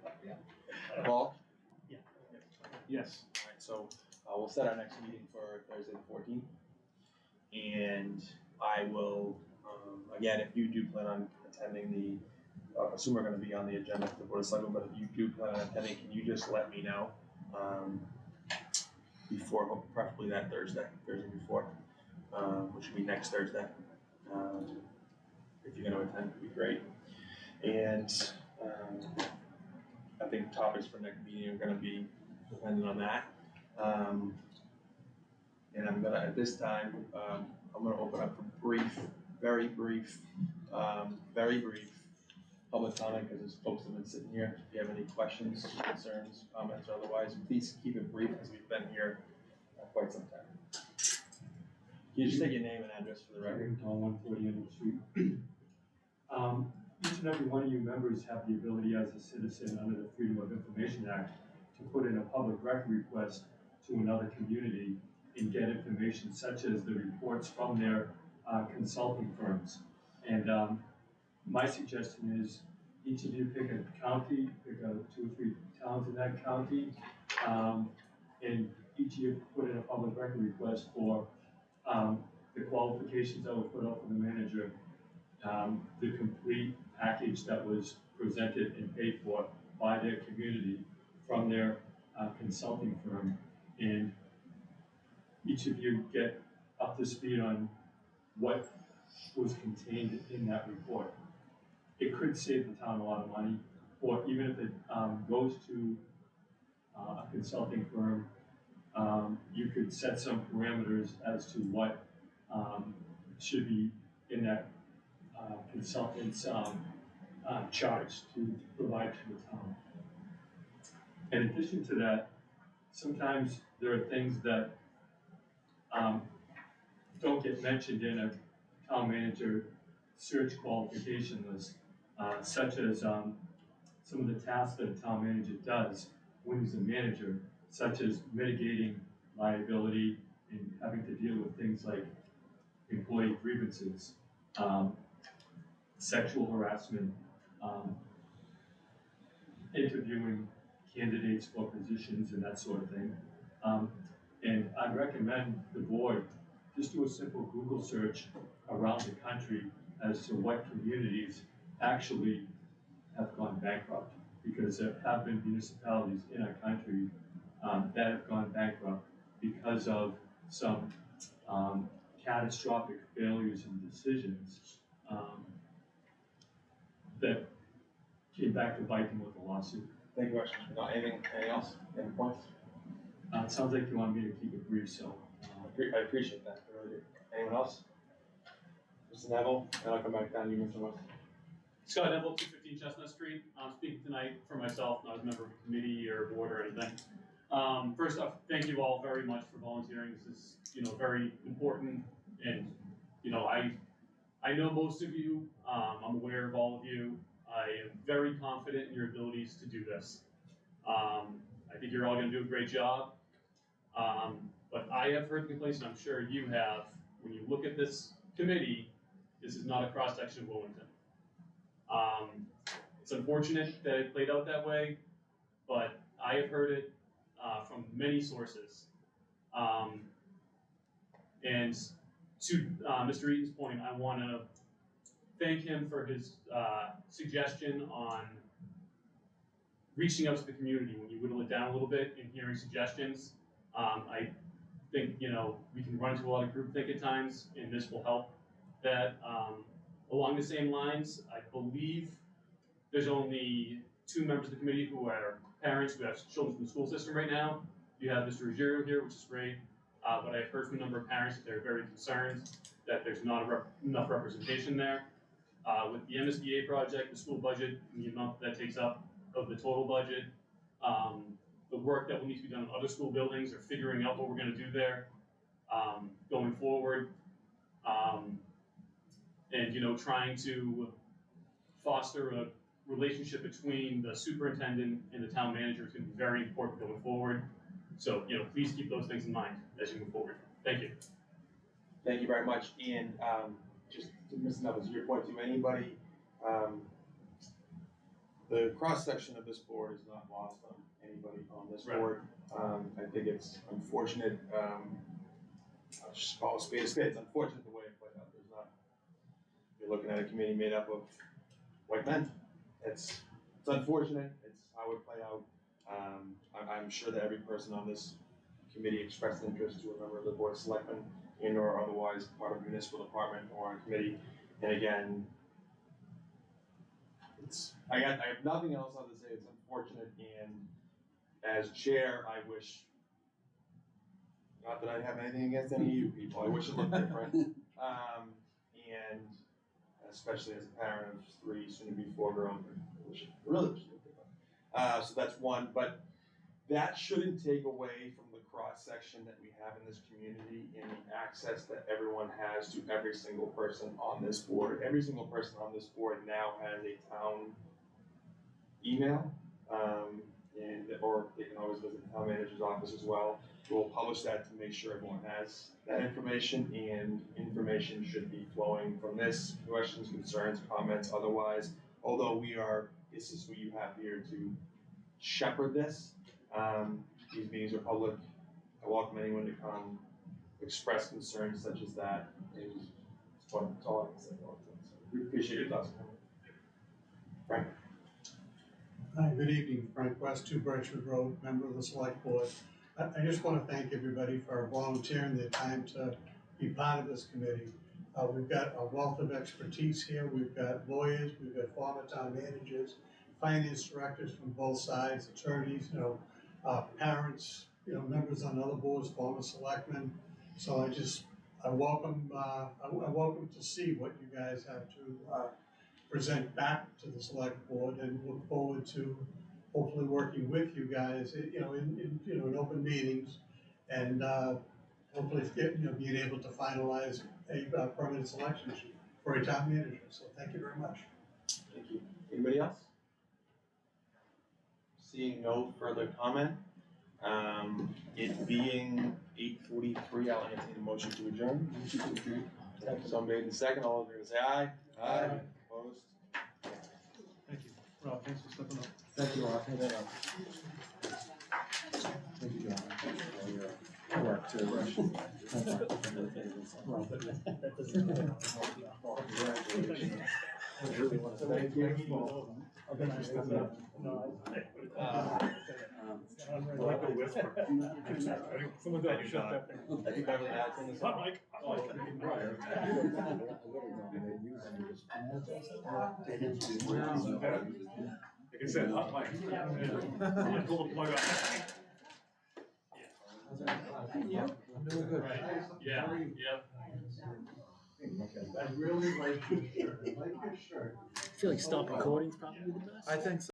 Paul? Yes. Alright, so we'll set our next meeting for Thursday the 14th. And I will, again, if you do plan on attending the, I assume we're gonna be on the agenda for the Board of Selectmen, but if you do plan on attending, can you just let me know? Before, preferably that Thursday before, which will be next Thursday. If you're gonna attend, it'd be great. And, I think topics for next meeting are gonna be dependent on that. And I'm gonna, at this time, I'm gonna open up for very brief public comment, because there's folks that have been sitting here. If you have any questions, concerns, comments, or otherwise, please keep it brief, because we've been here quite some time. Can you just take your name and address for the record? On 140 Indian Street. Each and every one of you members have the ability as a citizen under the Freedom of Information Act to put in a public record request to another community and get information such as the reports from their consulting firms. And my suggestion is each of you pick a county, pick 2 or 3 towns in that county, and each of you put in a public record request for the qualifications that were put out for the manager, the complete package that was presented and paid for by their community from their consulting firm, and each of you get up to speed on what was contained in that report. It could save the town a lot of money, or even if it goes to a consulting firm, you could set some parameters as to what should be in that consultant's charge to provide to the town. In addition to that, sometimes there are things that don't get mentioned in a town manager search qualification list, such as some of the tasks that a town manager does when he's a manager, such as mitigating liability and having to deal with things like employee grievances, sexual harassment, interviewing candidates for positions and that sort of thing. And I'd recommend the board just do a simple Google search around the country as to what communities actually have gone bankrupt, because there have been municipalities in our country that have gone bankrupt because of some catastrophic failures and decisions that came back to bite them with a lawsuit. Thank you, Not anything else? Any points? It sounds like you want me to keep it brief, so. I appreciate that, I really do. Anyone else? Mr. Neville, and I'll come back down to you, Mr. West. Scott Neville, 215 Chestnut Street. I'm speaking tonight for myself, not as a member of a committee or board or anything. First off, thank you all very much for volunteering. This is, very important, and I know most of you. I'm aware of all of you. I am very confident in your abilities to do this. I think you're all going to do a great job. But I have heard complaints, and I'm sure you have. When you look at this committee, this is not a cross-section of Wilmington. It's unfortunate that it played out that way, but I have heard it, from many sources. And to, Mr. Eaton's point, I wanna thank him for his, suggestion on reaching out to the community when you whittle it down a little bit and hearing suggestions. I think, you know, we can run into a lot of groupthink at times, and this will help that. Along the same lines, I believe there's only 2 members of the committee who are parents who have children from the school system right now. You have Mr. Ruggiero here, which is great, but I've heard from a number of parents that they're very concerned that there's not enough representation there. With the MSBA project, the school budget, and the amount that takes up of the total budget, the work that will need to be done in other school buildings or figuring out what we're gonna do there, going forward. And, you know, trying to foster a relationship between the superintendent and the town manager is gonna be very important going forward. So, you know, please keep those things in mind as you move forward. Thank you. Thank you very much, and, just to Mr. Neville, to your point, to anybody, the cross-section of this board is not lost on anybody on this Right. board. I think it's unfortunate, I'll just call a spade, it's unfortunate the way it played out, there's not, you're looking at a committee made up of white men. It's unfortunate, it's how it played out. I'm sure that every person on this committee expressed interest to a member of the board of selectmen and or otherwise part of a municipal department or on a committee. And again, I have nothing else other to say, it's unfortunate, and as chair, I wish, not that I have anything against any of you people, I wish it looked different. And especially as a parent of 3 soon to be 4 girls, I wish it really looked different. So that's one, but that shouldn't take away from the cross-section that we have in this community and the access that everyone has to every single person on this board. Every single person on this board now has a town email, or they can always visit the town manager's office as well. We'll publish that to make sure everyone has that information, and information should be flowing from this, questions, concerns, comments, otherwise. Although this is who you have here to shepherd this. These meetings are public. I welcome anyone to come express concerns such as that. That's all I can say. We appreciate your thoughts. Frank. Hi, good evening. Frank West, 2 Birchwood Road, member of the Select Board. I just want to thank everybody for volunteering their time to be part of this committee. We've got a wealth of expertise here. We've got lawyers, we've got former town managers, finance directors from both sides, attorneys, parents, members on other boards, former selectmen. So I welcome to see what you guys have to present back to the select board, and look forward to hopefully working with you guys, in open meetings, and hopefully being able to finalize a permanent selection sheet for a town manager. So thank you very much. Thank you. Anybody else? Seeing no further comment, it being 8:43, I'll entertain a motion to adjourn. So made in second, all in favor say aye. Aye. Opposed? Thank you. Rob, thanks for stepping up. Thank you, Rob. Thank you, John. For your work too. I really want to thank you. I like the whisper. Someone got to shut that thing. Have you ever had things? Hot mic. Like I said, hot mic. Yeah, pull the plug out. Yeah, really good. Yeah, I really like your shirt. I like your shirt. I feel like stop recording's probably the best. I think so.